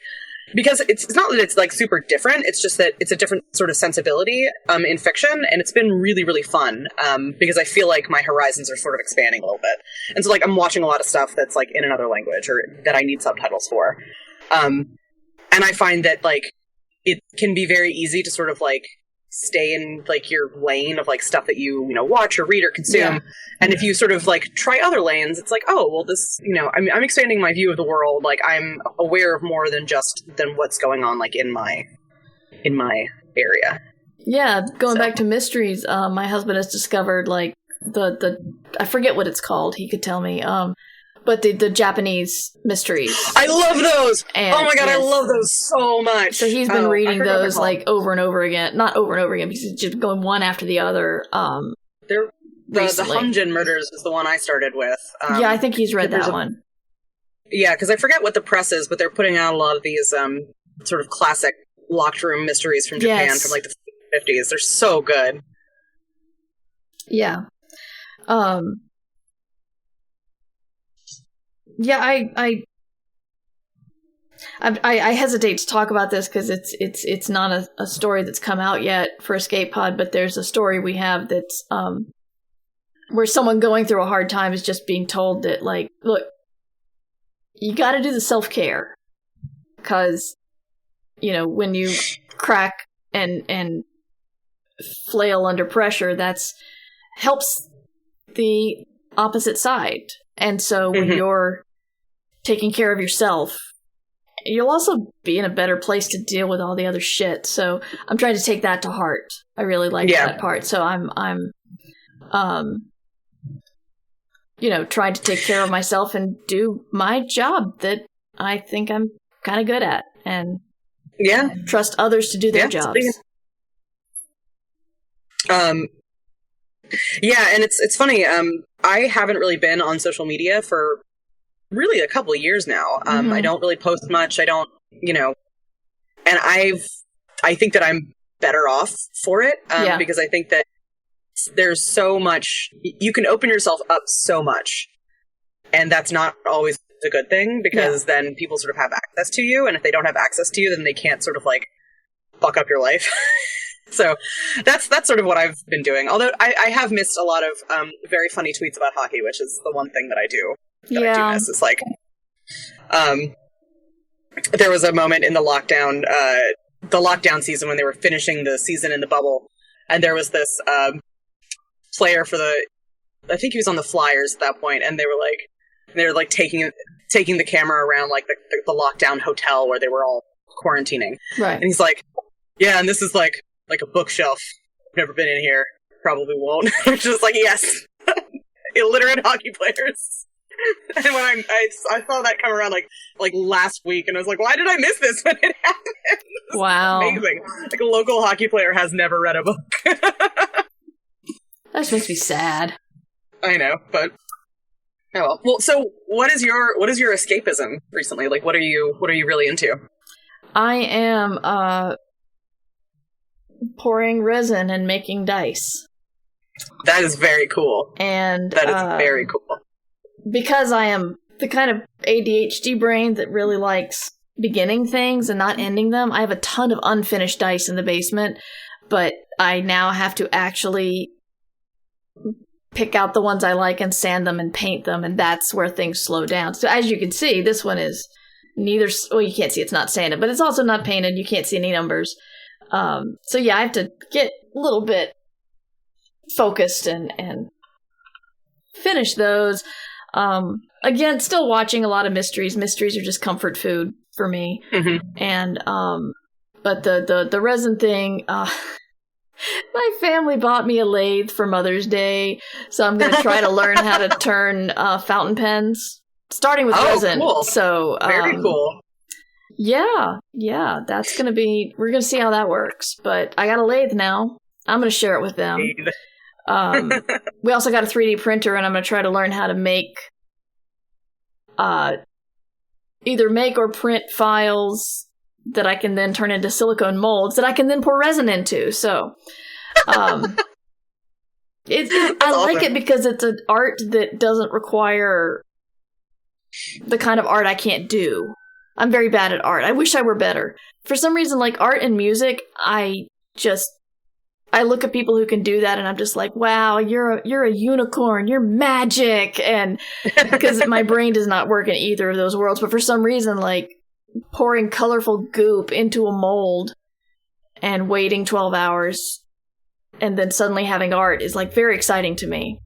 because it's not that it's like super different, it's just that it's a different sort of sensibility in fiction, and it's been really, really fun because I feel like my horizons are sort of expanding a little bit. And so like I'm watching a lot of stuff that's like in another language or that I need subtitles for. And I find that like it can be very easy to sort of like stay in like your lane of like stuff that you watch or read or consume. Yeah. And if you sort of like try other lanes, it's like, oh, well, this, I'm expanding my view of the world. Like I'm aware of more than what's going on like in my area. Yeah. Going back to mysteries, my husband has discovered like the I forget what it's called. He could tell me. But the Japanese mysteries. I love those! And, oh my god, yes. I love those so much! So he's been reading those like over and over again. Not over and over again, because he's just going one after the other. The Hunjin Murders is the one I started with. Yeah, I think he's read that one. Yeah, because I forget what the press is, but they're putting out a lot of these sort of classic locked room mysteries from Japan from like the 50s. They're so good. Yeah. Yeah, I hesitate to talk about this because it's not a story that's come out yet for Escape Pod, but there's a story we have that's where someone going through a hard time is just being told that, like, look, you got to do the self-care because when you crack and flail under pressure, that's helps the opposite side. And so when you're taking care of yourself, you'll also be in a better place to deal with all the other shit. So I'm trying to take that to heart. I really like that part. So I'm trying to take care of myself and do my job that I think I'm kind of good at, and trust others to do their jobs. Yeah, and it's funny. I haven't really been on social media for really a couple of years now. I don't really post much. I don't, and I think that I'm better off for it because I think that there's so much, you can open yourself up so much, and that's not always a good thing, because then people sort of have access to you, and if they don't have access to you, then they can't sort of like fuck up your life. So that's sort of what I've been doing. Although I have missed a lot of very funny tweets about hockey, which is the one thing that I do miss. It's like there was a moment in the lockdown season when they were finishing the season in the bubble, and there was this player for I think he was on the Flyers at that point, and they were like taking the camera around like the lockdown hotel where they were all quarantining. Right. And he's like, yeah, and this is like a bookshelf. I've never been in here. Probably won't. It's just like, yes. Illiterate hockey players. And when I saw that come around like last week, and I was like, why did I miss this when it happened? Wow. Amazing. Like a local hockey player has never read a book. That just makes me sad. I know, but oh well. Well, so what is your escapism recently? Like, what are you really into? I am pouring resin and making dice. That is very cool. And that is very cool. Because I am the kind of ADHD brain that really likes beginning things and not ending them, I have a ton of unfinished dice in the basement, but I now have to actually pick out the ones I like and sand them and paint them, and that's where things slow down. So as you can see, this one is neither... Well, you can't see, it's not sanded, but it's also not painted. You can't see any numbers. So yeah, I have to get a little bit focused and finish those. Again, still watching a lot of mysteries. Mysteries are just comfort food for me. Mm-hmm. And but the resin thing, my family bought me a lathe for Mother's Day, so I'm going to try to learn how to turn fountain pens, starting with resin. Cool. So very cool. Yeah, that's going to be... We're going to see how that works. But I got a lathe now. I'm going to share it with them. We also got a 3D printer, and I'm going to try to learn how to make... either make or print files that I can then turn into silicone molds that I can then pour resin into. So, I like it because it's an art that doesn't require the kind of art I can't do. I'm very bad at art. I wish I were better. For some reason, like art and music, I look at people who can do that, and I'm just like, wow, you're a unicorn, you're magic, and because my brain does not work in either of those worlds. But for some reason, like pouring colorful goop into a mold and waiting 12 hours and then suddenly having art is like very exciting to me.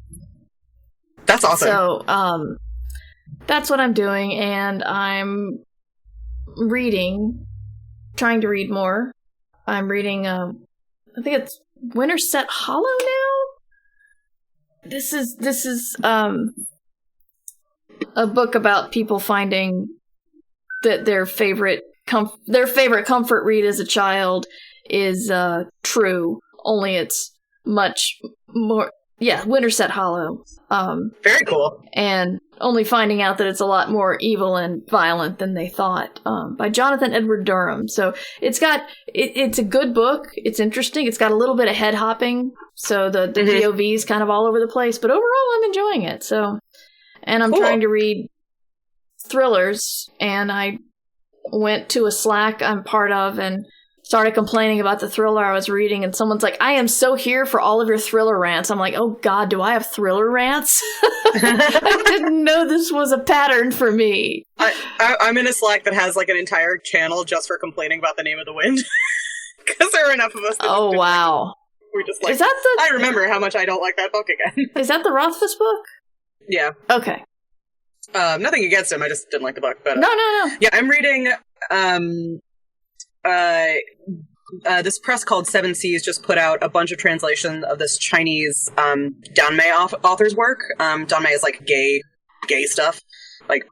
That's awesome. So that's what I'm doing, and I'm trying to read more. I'm reading I think it's Winterset Hollow now. This is a book about people finding that their favorite comfort read as a child is true. Only it's much more. Yeah, Winterset Hollow. Very cool. And only finding out that it's a lot more evil and violent than they thought. By Jonathan Edward Durham. So it's a good book. It's interesting. It's got a little bit of head hopping. So the POV is kind of all over the place. But overall, I'm enjoying it. So, and I'm trying to read thrillers. And I went to a Slack I'm part of and started complaining about the thriller I was reading, and someone's like, I am so here for all of your thriller rants. I'm like, oh god, do I have thriller rants? I didn't know this was a pattern for me. I'm in a Slack that has like an entire channel just for complaining about The Name of the Wind. Because there are enough of us that oh wow. We're just like, is that the... I remember how much I don't like that book again. Is that the Rothfuss book? Yeah. Okay. Nothing against him, I just didn't like the book. But No. Yeah, I'm reading this press called Seven Seas just put out a bunch of translations of this Chinese Danmei author's work. Danmei is like gay stuff, like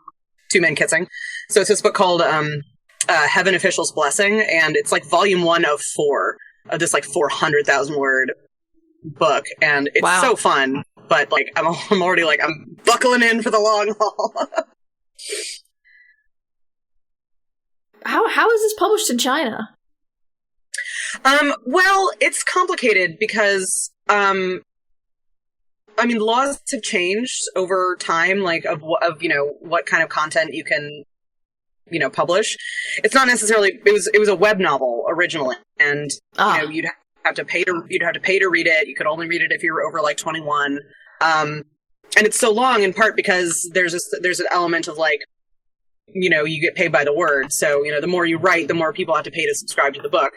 two men kissing. So it's this book called Heaven Official's Blessing, and it's like volume 1 of 4 of this like 400,000 word book, and it's so fun. But like I'm already like I'm buckling in for the long haul. How is this published in China? Well, it's complicated because, laws have changed over time, like, of what kind of content you can, publish. It's not necessarily, it was a web novel originally, and, you'd have to pay to read it. You could only read it if you were over, like, 21. And it's so long, in part because there's an element of, like, you get paid by the word. So, the more you write, the more people have to pay to subscribe to the book.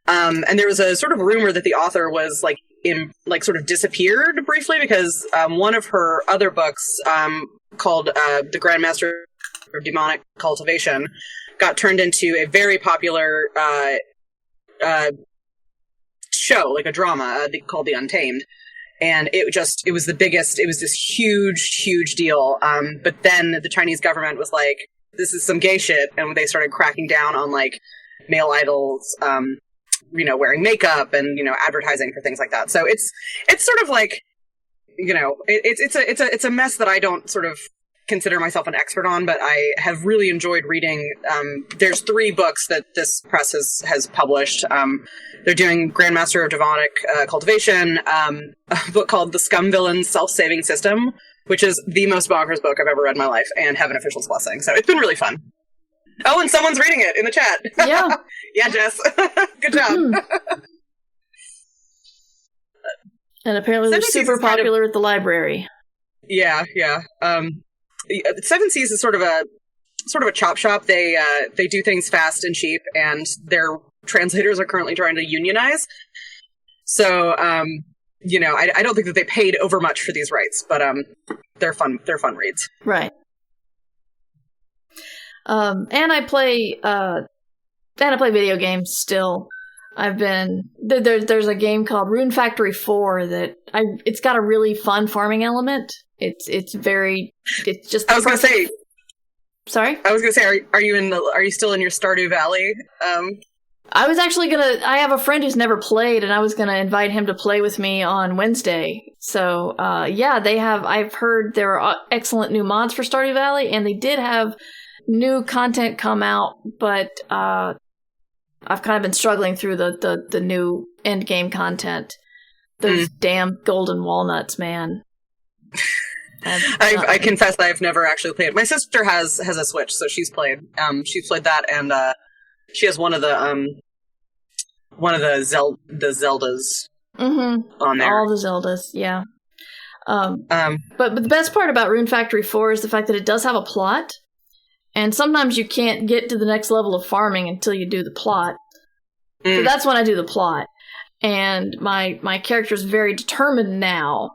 And there was a sort of rumor that the author was sort of disappeared briefly because one of her other books, called The Grandmaster of Demonic Cultivation, got turned into a very popular show, like a drama called The Untamed. And it was the biggest, it was this huge deal. But then the Chinese government was like, this is some gay shit. And they started cracking down on, like, male idols, wearing makeup and, advertising for things like that. So it's sort of like, it's a mess that I don't sort of consider myself an expert on, but I have really enjoyed reading. There's 3 books that this press has published. They're doing Grandmaster of Demonic Cultivation, a book called The Scum Villain's Self-Saving System, which is the most bonkers book I've ever read in my life, and Heaven Official's Blessing. So it's been really fun. Oh, and someone's reading it in the chat. Yeah. Yeah, Jess. Good job. And apparently they're super popular at the library. Yeah. Seven Seas is sort of a chop shop. They do things fast and cheap, and their translators are currently trying to unionize. So, I don't think that they paid over much for these rights, but they're fun reads. Right. And I play video games still. There's a game called Rune Factory 4 that it's got a really fun farming element. It's just. I was gonna say. Sorry? I was gonna say, are you still in your Stardew Valley? I was actually I have a friend who's never played, and I was gonna invite him to play with me on Wednesday. So, I've heard there are excellent new mods for Stardew Valley, and they did have new content come out, but, I've kind of been struggling through the new end game content. Those damn golden walnuts, man. I confess I've never actually played. My sister has a Switch, so she's played that, and she has one of the Zeldas on there. All the Zeldas, yeah. But the best part about Rune Factory 4 is the fact that it does have a plot, and sometimes you can't get to the next level of farming until you do the plot. So that's when I do the plot, and my character's very determined now.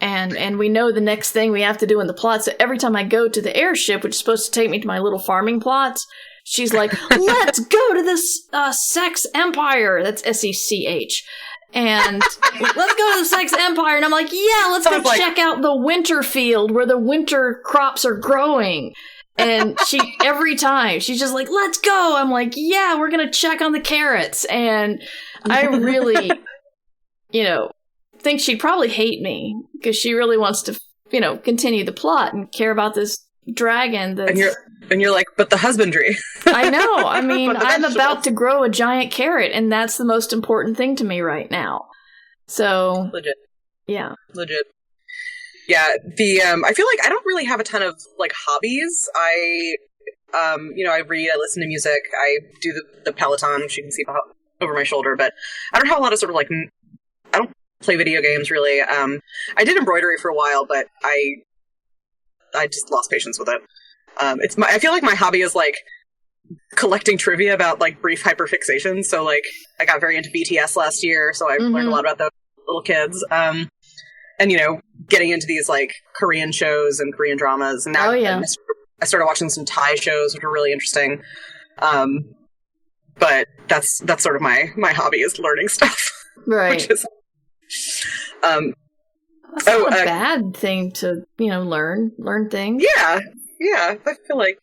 And we know the next thing we have to do in the plot, so every time I go to the airship, which is supposed to take me to my little farming plots, she's like, let's go to this Sex Empire. That's SECH. And let's go to the Sex Empire. And I'm like, yeah, let's go check out the winter field where the winter crops are growing. And every time, she's just like, let's go. I'm like, yeah, we're going to check on the carrots. And I really, think she'd probably hate me because she really wants to, continue the plot and care about this dragon. And you're like, but the husbandry. I know. I mean, I'm about to grow a giant carrot, and that's the most important thing to me right now. So legit. Yeah. Legit. Yeah. I feel like I don't really have a ton of like hobbies. I read, I listen to music, I do the Peloton, which you can see over my shoulder, but I don't have a lot of sort of like, I don't play video games really. I did embroidery for a while, but I just lost patience with it. I feel like my hobby is like collecting trivia about like brief hyperfixation. So like I got very into BTS last year, so I learned a lot about those little kids. And getting into these like Korean shows and Korean dramas, and now I started watching some Thai shows, which are really interesting. But that's sort of my hobby is learning stuff, right? Which is that's not a bad thing to learn things. Yeah. I feel like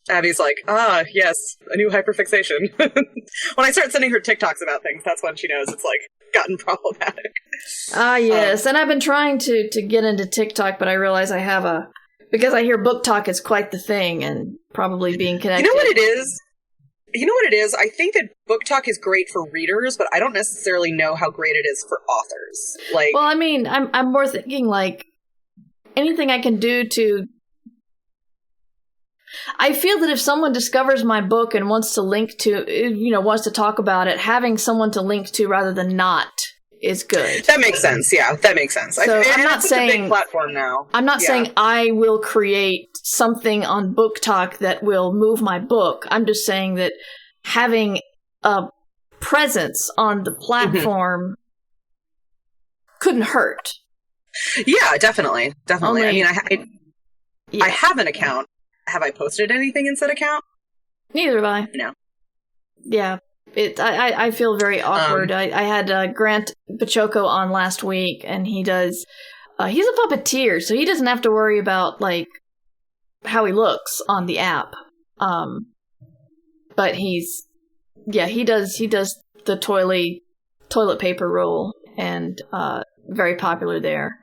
Abby's like, yes, a new hyperfixation. When I start sending her TikToks about things, that's when she knows it's like gotten problematic. Yes, and I've been trying to get into TikTok, but I realize because I hear book talk is quite the thing, and probably being connected. You know what it is? You know what it is? I think that book talk is great for readers, but I don't necessarily know how great it is for authors. Like, well, I mean, I'm more thinking like anything I can do to. I feel that if someone discovers my book and wants to link to, wants to talk about it, having someone to link to rather than not is good. That makes sense. Yeah, that makes sense. So I'm not saying it's a big platform now. I'm not saying I will create something on Book Talk that will move my book. I'm just saying that having a presence on the platform couldn't hurt. Yeah, definitely. Only, I mean, I have an account. Have I posted anything in said account? Neither have I. No. Yeah. I feel very awkward. I had Grant Pachoco on last week, and he does. He's a puppeteer, so he doesn't have to worry about like how he looks on the app. But he does the toilet paper roll, and very popular there.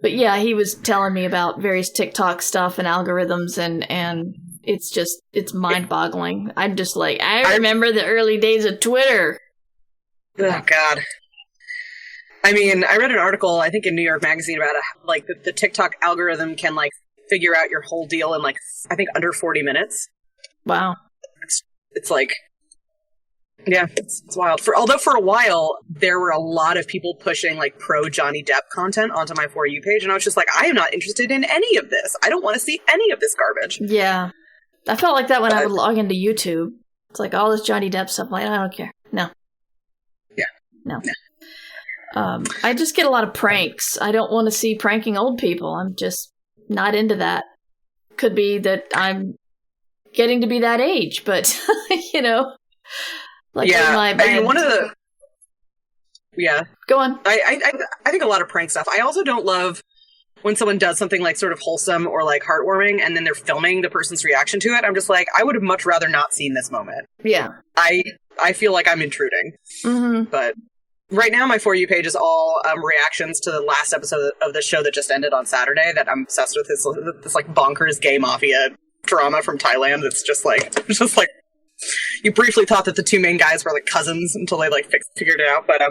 But yeah, he was telling me about various TikTok stuff and algorithms, and it's mind-boggling. I'm just like, I remember the early days of Twitter. Oh, God. I mean, I read an article, I think in New York Magazine, about like the TikTok algorithm can like figure out your whole deal in like, I think under 40 minutes. Wow. It's like, yeah, it's wild. Although for a while, there were a lot of people pushing like pro Johnny Depp content onto my For You page, and I was just like, I am not interested in any of this. I don't want to see any of this garbage. Yeah. I felt like that when I would log into YouTube. It's like all this Johnny Depp stuff. Like, I don't care. No. Yeah. No. I just get a lot of pranks. I don't want to see pranking old people. I'm just not into that. Could be that I'm getting to be that age, but, like I mean, one of the... Yeah. Go on. I think a lot of prank stuff. I also don't love when someone does something like sort of wholesome or like heartwarming and then they're filming the person's reaction to it. I'm just like, I would have much rather not seen this moment. Yeah. I feel like I'm intruding. Mm-hmm. But right now my For You page is all reactions to the last episode of the show that just ended on Saturday that I'm obsessed with. This like bonkers gay mafia drama from Thailand. It's just like you briefly thought that the two main guys were like cousins until they like figured it out. But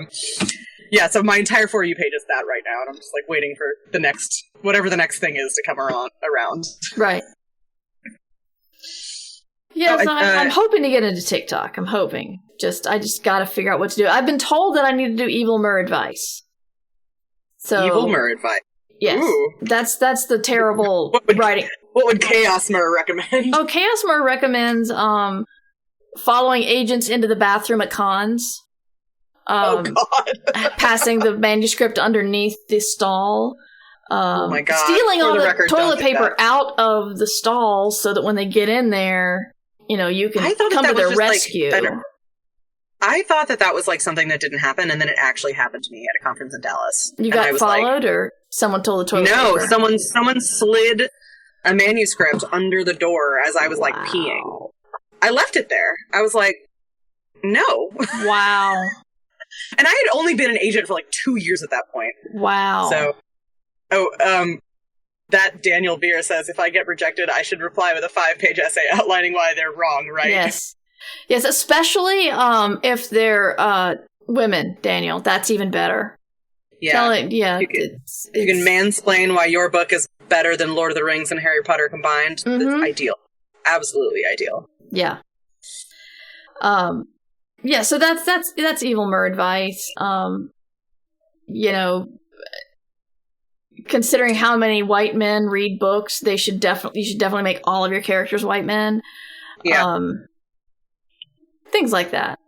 yeah, so my entire For You page is that right now, and I'm just like waiting for the next, whatever the next thing is to come around. Right. Yes, I'm hoping to get into TikTok. I'm hoping. I just gotta figure out what to do. I've been told that I need to do Evil Mer advice. So Evil Mer advice. Yes. Ooh. That's the terrible writing. What would Chaos Mer recommend? Oh, Chaos Mer recommends following agents into the bathroom at cons. Oh, God. Passing the manuscript underneath the stall. Oh, my God. Stealing all the toilet paper out of the stall so that when they get in there, you can come to their rescue. Like, I thought that was like something that didn't happen, and then it actually happened to me at a conference in Dallas. You got followed, or someone told the toilet paper? No, someone slid a manuscript under the door as I was like peeing. I left it there. I was like, no. Wow. And I had only been an agent for like 2 years at that point. Wow. So, that Daniel Beer says, if I get rejected, I should reply with a 5-page essay outlining why they're wrong, right? Yes. Yes, especially if they're women, Daniel. That's even better. Yeah. You can mansplain why your book is better than Lord of the Rings and Harry Potter combined. Mm-hmm. It's ideal. Absolutely ideal. Yeah. Yeah, so that's Evil Mer advice. Considering how many white men read books, you should definitely make all of your characters white men. Yeah. Things like that.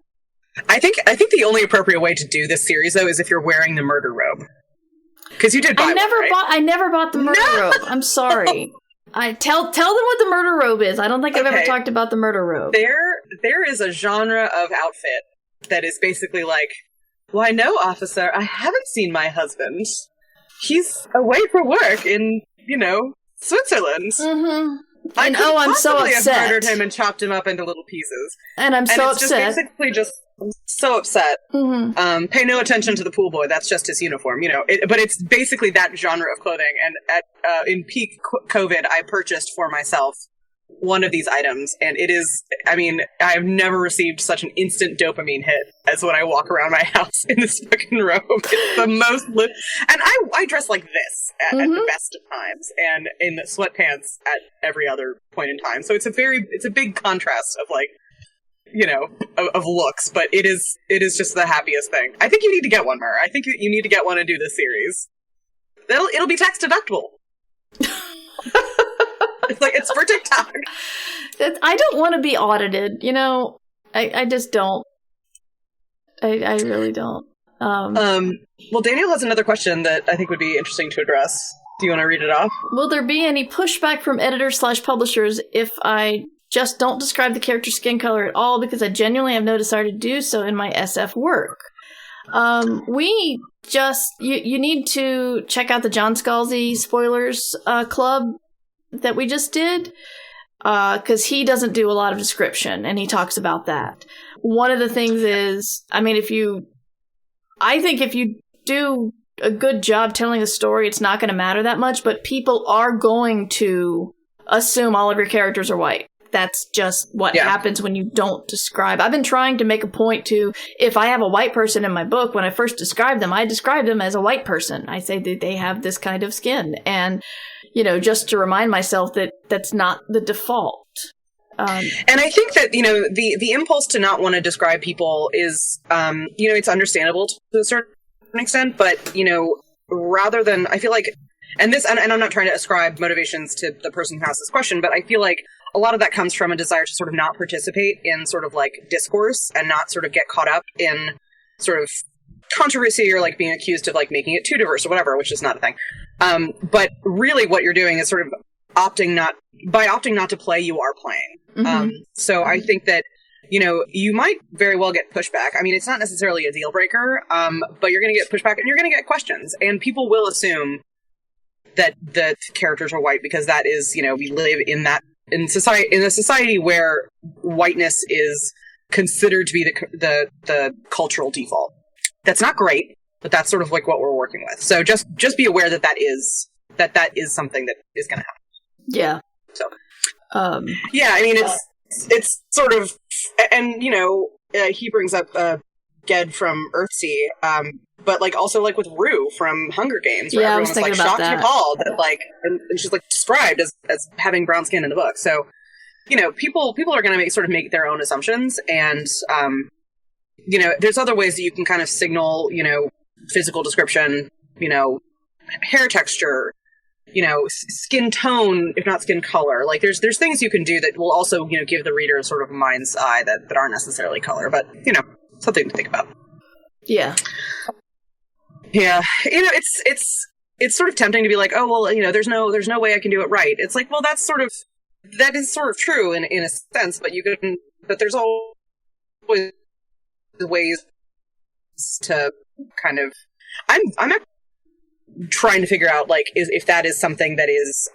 I think the only appropriate way to do this series though is if you're wearing the murder robe. Because you did buy I never bought the murder robe. I'm sorry. I tell them what the murder robe is. I don't think I've ever talked about the murder robe. There is a genre of outfit that is basically like, why no, officer, I haven't seen my husband. He's away for work in, Switzerland. Mm-hmm. I'm so upset. Have murdered him and chopped him up into little pieces. And I'm so upset. I'm so upset. Mm-hmm. Pay no attention to the pool boy. That's just his uniform, but it's basically that genre of clothing. And in peak COVID, I purchased for myself one of these items, and it is, I mean, I've never received such an instant dopamine hit as when I walk around my house in this fucking robe. It's the most and I dress like this at the best of times, and in the sweatpants at every other point in time. So it's a big contrast of like, you know, of looks, but it is just the happiest thing. I think you need to get one, Mer. I think you need to get one and do this series. It'll be tax deductible. It's like, it's for TikTok. I don't want to be audited, you know. I just don't. I really don't. Well, Daniel has another question that I think would be interesting to address. Do you want to read it off? Will there be any pushback from editors/publishers if I just don't describe the character's skin color at all, because I genuinely have no desire to do so in my SF work? We just, you need to check out the John Scalzi spoilers club that we just did, because he doesn't do a lot of description, and he talks about that. One of the things is, I mean, I think if you do a good job telling a story, it's not going to matter that much, but people are going to assume all of your characters are white. That's just what happens when you don't describe. I've been trying to make a point to, if I have a white person in my book, when I first describe them, I describe them as a white person. I say that they have this kind of skin. And, you know, just to remind myself that that's not the default. And I think that, you know, the impulse to not want to describe people is, you know, it's understandable to a certain extent, but, you know, rather than, I feel like, and I'm not trying to ascribe motivations to the person who asked this question, but I feel like a lot of that comes from a desire to sort of not participate in sort of like discourse and not sort of get caught up in sort of controversy or like being accused of like making it too diverse or whatever, which is not a thing. But really what you're doing is sort of opting not to play, you are playing. So I think that, you know, you might very well get pushback. I mean, it's not necessarily a deal breaker, but you're going to get pushback and you're going to get questions, and people will assume that the characters are white because that is, you know, we live in a society where whiteness is considered to be the cultural default. That's not great, but that's sort of like what we're working with. So just be aware that is something that is going to happen. Yeah. So, yeah, I mean, it's sort of, and you know, he brings up Ged from Earthsea, but like also like with Rue from Hunger Games, where everyone was like shocked and appalled that like, and she's like described as having brown skin in the book. So, you know, people are going to make their own assumptions, and you know, there's other ways that you can kind of signal, you know, physical description, you know, hair texture, you know, skin tone, if not skin color. Like there's things you can do that will also, you know, give the reader sort of a mind's eye that aren't necessarily color, but you know, something to think about. Yeah. Yeah. You know, it's sort of tempting to be like, oh, well, you know, there's no way I can do it right. It's like, well, that is sort of true in a sense, but there's always ways to kind of, I'm trying to figure out like if that is something that is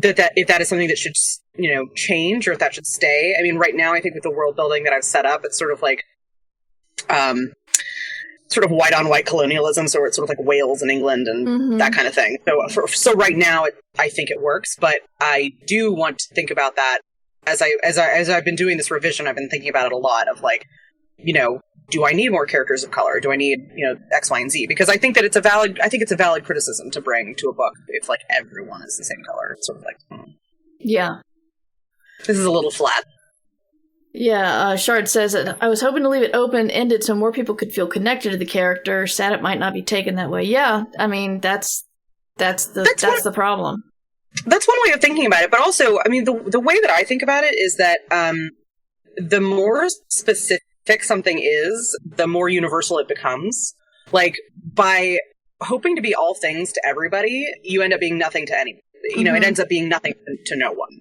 if that is something that should, you know, change, or if that should stay. I mean, right now I think with the world building that I've set up, it's sort of like sort of white on white colonialism, so it's sort of like Wales and England and that kind of thing. So right now I think it works, but I do want to think about that as I've been doing this revision. I've been thinking about it a lot of like, you know, do I need more characters of color? Do I need, you know, X, Y, and Z? Because I think that it's a valid criticism to bring to a book if like everyone is the same color. It's sort of like, yeah, this is a little flat. Yeah, Shard says, I was hoping to leave it open-ended so more people could feel connected to the character. Sad it might not be taken that way. Yeah, I mean, that's the problem. That's one way of thinking about it, but also, I mean, the way that I think about it is that the more specific something is, the more universal it becomes. Like, by hoping to be all things to everybody, you end up being nothing to anyone. You know, it ends up being nothing to no one.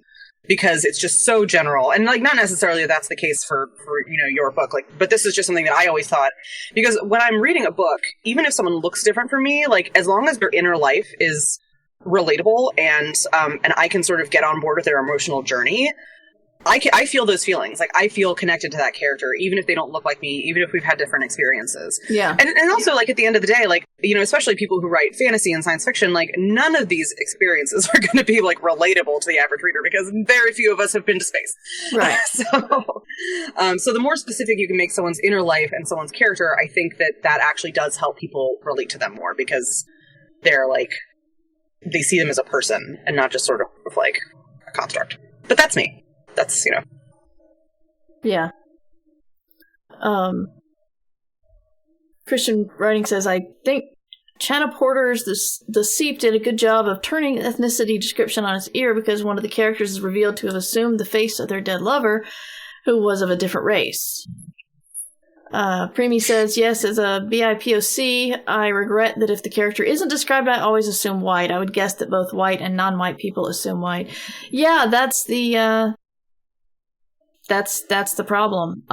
Because it's just so general, and like not necessarily that's the case for you know, your book, like, but this is just something that I always thought, because when I'm reading a book, even if someone looks different from me, like as long as their inner life is relatable and I can sort of get on board with their emotional journey, I feel those feelings. Like, I feel connected to that character, even if they don't look like me, even if we've had different experiences. Yeah. And also, like, at the end of the day, like, you know, especially people who write fantasy and science fiction, like, none of these experiences are going to be, like, relatable to the average reader, because very few of us have been to space. Right. So the more specific you can make someone's inner life and someone's character, I think that actually does help people relate to them more, because they're, like, they see them as a person and not just sort of like a construct. But that's me. That's, you know. Yeah. Christian Writing says, I think Channa Porter's The Seep did a good job of turning ethnicity description on its ear, because one of the characters is revealed to have assumed the face of their dead lover, who was of a different race. Preemie says, yes, as a BIPOC, I regret that if the character isn't described, I always assume white. I would guess that both white and non-white people assume white. Yeah, that's the problem.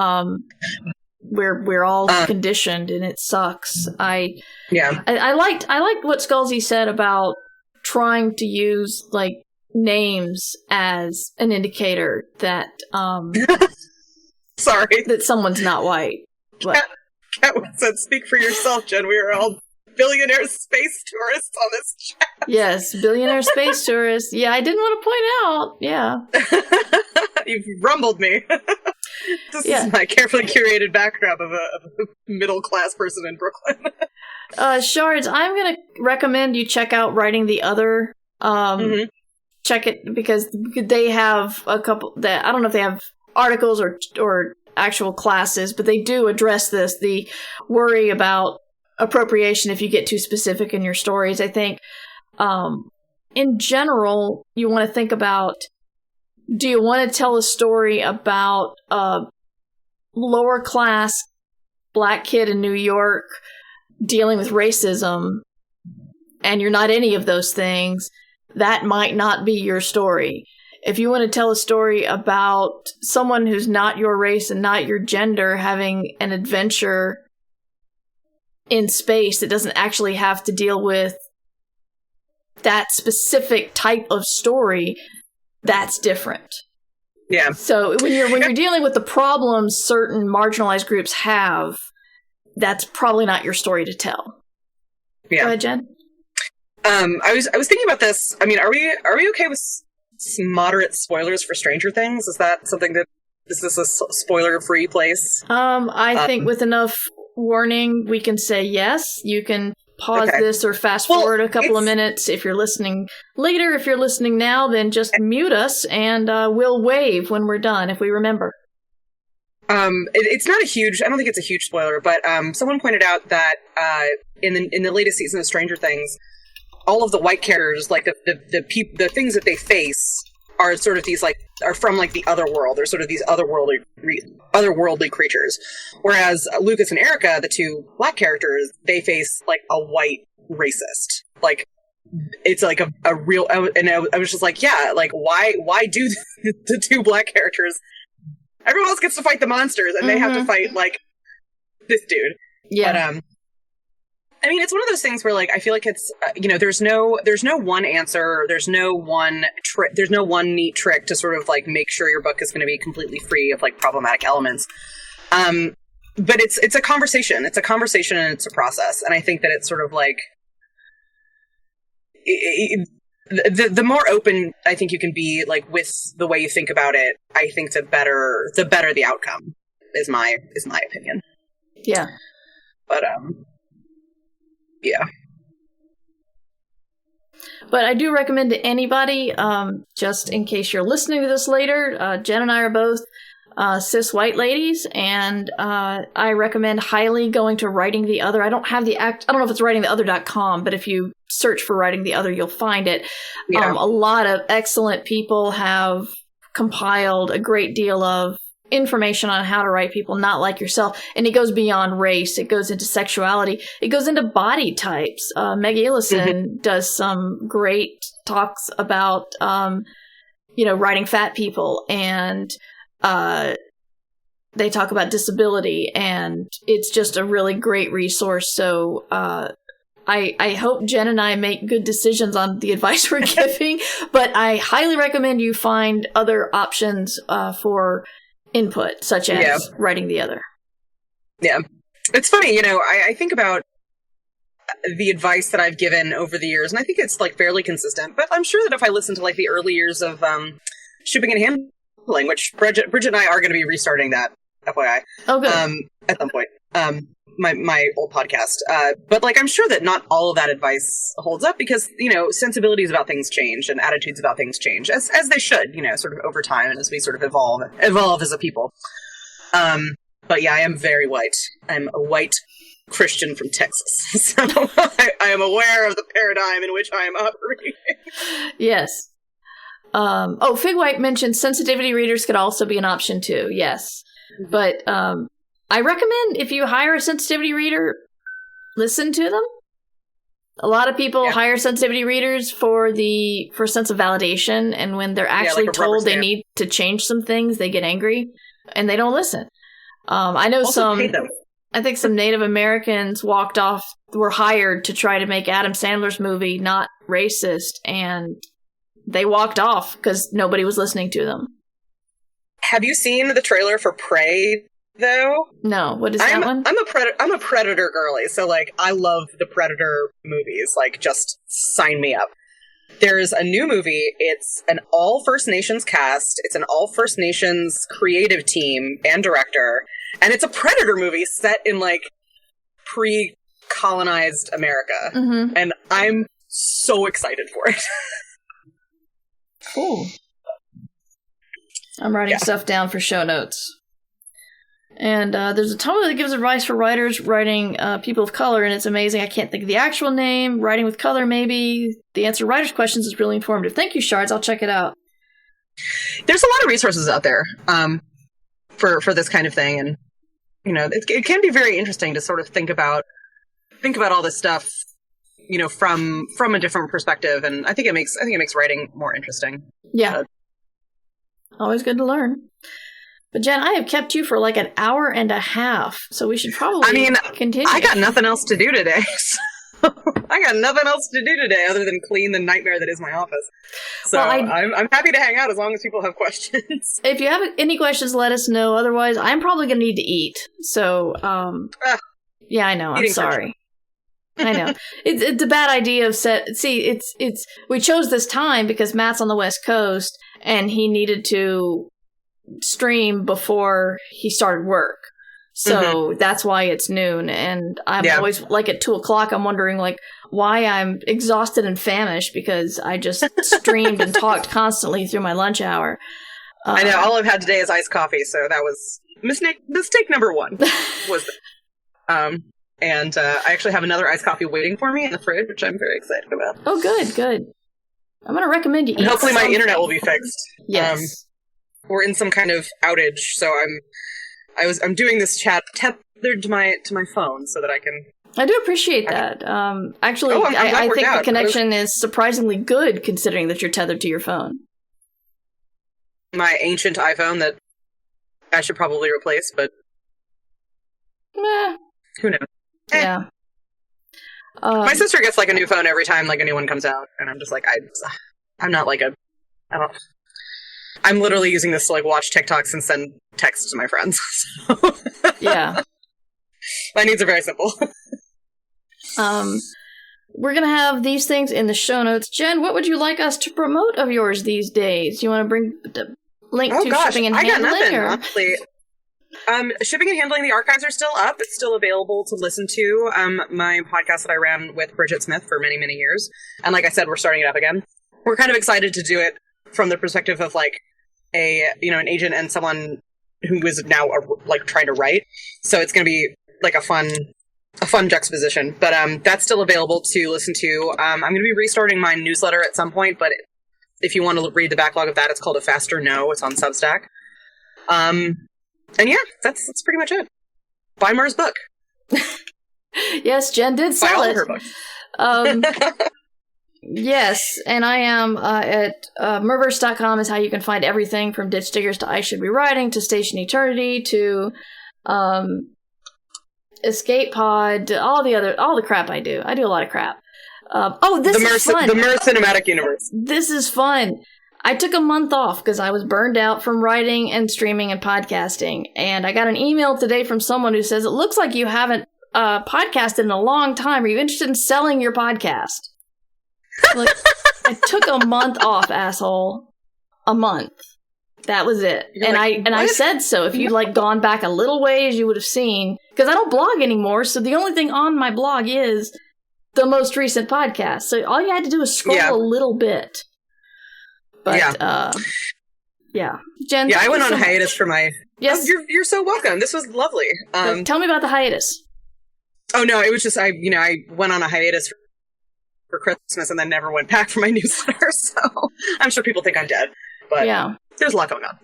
We're all conditioned, and it sucks. I liked what Scalzi said about trying to use, like, names as an indicator that sorry, that someone's not white. Kat said, speak for yourself, Jen. We are all billionaire space tourists on this chat. Yes, billionaire space tourists. Yeah, I didn't want to point out. Yeah. You've rumbled me. This is my carefully curated backdrop of a middle-class person in Brooklyn. Shards, I'm going to recommend you check out Writing the Other. Check it, because they have a couple that, I don't know if they have articles or actual classes, but they do address this, the worry about appropriation if you get too specific in your stories. I think in general, you want to think about, do you want to tell a story about a lower class black kid in New York dealing with racism, and you're not any of those things? That might not be your story. If you want to tell a story about someone who's not your race and not your gender having an adventure in space that doesn't actually have to deal with that specific type of story, that's different. Yeah. So when you're dealing with the problems certain marginalized groups have, that's probably not your story to tell. Yeah. Go ahead, Jen. I was thinking about this. I mean, are we okay with moderate spoilers for Stranger Things? Is that something that, is this a spoiler-free place? I think with enough warning, we can say yes. You can pause this or fast forward a couple of minutes if you're listening later. If you're listening now, then just mute us, and we'll wave when we're done if we remember. It's not a huge, I don't think it's a huge spoiler, but someone pointed out that in the latest season of Stranger Things, all of the white characters, like the things that they face, are sort of these, like, are from, like, the other world. They're sort of these otherworldly creatures. Whereas Lucas and Erica, the two black characters, they face, like, a white racist. Like, it's like a real, and I was just like, yeah, like, why do the two black characters, everyone else gets to fight the monsters, and they have to fight, like, this dude. Yeah. But, I mean, it's one of those things where, like, I feel like it's, you know, there's no one answer, there's no one neat trick to sort of, like, make sure your book is going to be completely free of, like, problematic elements. But it's a conversation. It's a conversation, and it's a process. And I think that it's sort of like, the more open I think you can be, like, with the way you think about it, I think the better the outcome is my opinion. Yeah. But yeah. But I do recommend to anybody, just in case you're listening to this later, Jen and I are both cis white ladies, and I recommend highly going to Writing the Other. I don't know if it's writingtheother.com, but if you search for Writing the Other, you'll find it. Yeah. A lot of excellent people have compiled a great deal of information on how to write people not like yourself, and it goes beyond race. It goes into sexuality. It goes into body types. Meg Elison does some great talks about, writing fat people, and they talk about disability, and it's just a really great resource. So I hope Jen and I make good decisions on the advice we're giving, but I highly recommend you find other options for input, such as writing the other. Yeah. It's funny, I think about the advice that I've given over the years, and I think it's like fairly consistent, but I'm sure that if I listen to like the early years of shipping and handling, which Bridget and I are going to be restarting that, FYI. Oh, good. At some point. My old podcast. But like, I'm sure that not all of that advice holds up because, sensibilities about things change and attitudes about things change as they should, sort of over time and as we sort of evolve as a people. But yeah, I am very white. I'm a white Christian from Texas. So I am aware of the paradigm in which I am operating. Yes. Fig White mentioned sensitivity readers could also be an option too. Yes. But I recommend if you hire a sensitivity reader, listen to them. A lot of people hire sensitivity readers for sense of validation, and when they're actually told they need to change some things, they get angry and they don't listen. I know I think some Native Americans were hired to try to make Adam Sandler's movie not racist, and they walked off because nobody was listening to them. Have you seen the trailer for Prey, though? No. What is that one? I'm a Predator girly, so like I love the Predator movies. Like, just sign me up. There's a new movie. It's an all First Nations cast. It's an all First Nations creative team and director. And it's a Predator movie set in, like, pre-colonized America. Mm-hmm. And I'm so excited for it. Cool. I'm writing stuff down for show notes. And there's a Tumblr that gives advice for writers writing people of color, and it's amazing. I can't think of the actual name. Writing with color, maybe. The answer to writers' questions is really informative. Thank you, Shards. I'll check it out. There's a lot of resources out there for this kind of thing, and it can be very interesting to sort of think about all this stuff, from a different perspective, and I think it makes writing more interesting. Yeah, always good to learn. But Jen, I have kept you for like an hour and a half, so we should probably continue. I got nothing else to do today. I got nothing else to do today other than clean the nightmare that is my office. So I'm happy to hang out as long as people have questions. If you have any questions, let us know. Otherwise, I'm probably going to need to eat. So, yeah, I know. I'm sorry. I know. It's a bad idea we chose this time because Matt's on the West Coast and he needed to stream before he started work. So that's why it's noon, and I'm always, like, at 2 o'clock, I'm wondering, like, why I'm exhausted and famished, because I just streamed and talked constantly through my lunch hour. I know, all I've had today is iced coffee, so that was mistake number one. And I actually have another iced coffee waiting for me in the fridge, which I'm very excited about. Oh, good. I'm going to recommend you eat hopefully my internet will be fixed. Yes. We're in some kind of outage, so I'm doing this chat tethered to my phone so that I can. I do appreciate that. Actually, I think the connection is surprisingly good considering that you're tethered to your phone. My ancient iPhone that I should probably replace, but who knows? Yeah. My sister gets like a new phone every time like a new one comes out, and I'm just like I'm not like I'm literally using this to like watch TikToks and send texts to my friends. Yeah. My needs are very simple. We're going to have these things in the show notes. Jen, what would you like us to promote of yours these days? You want to bring the link to Shipping and Handling? I got nothing, honestly. Shipping and Handling, the archives are still up. It's still available to listen to. My podcast that I ran with Bridget Smith for many, many years. And like I said, we're starting it up again. We're kind of excited to do it from the perspective of like an agent and someone who is now like trying to write. So it's going to be like a fun juxtaposition, but that's still available to listen to. I'm going to be restarting my newsletter at some point, but if you want to read the backlog of that, it's called A Faster No. It's on Substack. And yeah, that's pretty much it. Buy Mur's book. Yes, Jen did sell Buy all it. of her books. Yes, and I am at Murverse.com is how you can find everything from Ditch Diggers to I Should Be Writing to Station Eternity to Escape Pod, all the crap I do. I do a lot of crap. This is fun. The Mer Cinematic Universe. This is fun. I took a month off because I was burned out from writing and streaming and podcasting. And I got an email today from someone who says, it looks like you haven't podcasted in a long time. Are you interested in selling your podcast? Like, I took a month off, asshole. A month. That was it. You're and like, I said so. If you'd like gone back a little ways, you would have seen. Because I don't blog anymore, so the only thing on my blog is the most recent podcast. So all you had to do was scroll a little bit. But, yeah. Jen, I went on a hiatus for my... Yes. Oh, you're so welcome. This was lovely. Tell me about the hiatus. Oh, no, it was just, I went on a hiatus for Christmas and then never went back for my newsletter, so I'm sure people think I'm dead. But there's a lot going on.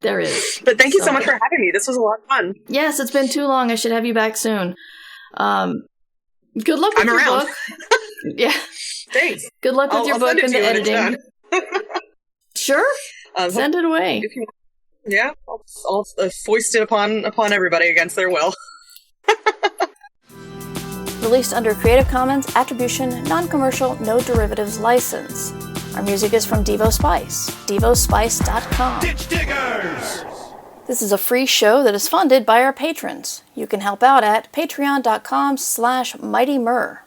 There is. But thank you so much for having me. This was a lot of fun. Yes, it's been too long. I should have you back soon. Good luck with your book. Yeah. Thanks. Good luck with your book and the editing. Sure. Send it away. I'll foist it upon everybody against their will. Released under Creative Commons Attribution, Non-Commercial, No Derivatives License. Our music is from Devo Spice, devospice.com. Ditch Diggers! This is a free show that is funded by our patrons. You can help out at patreon.com/mightymur.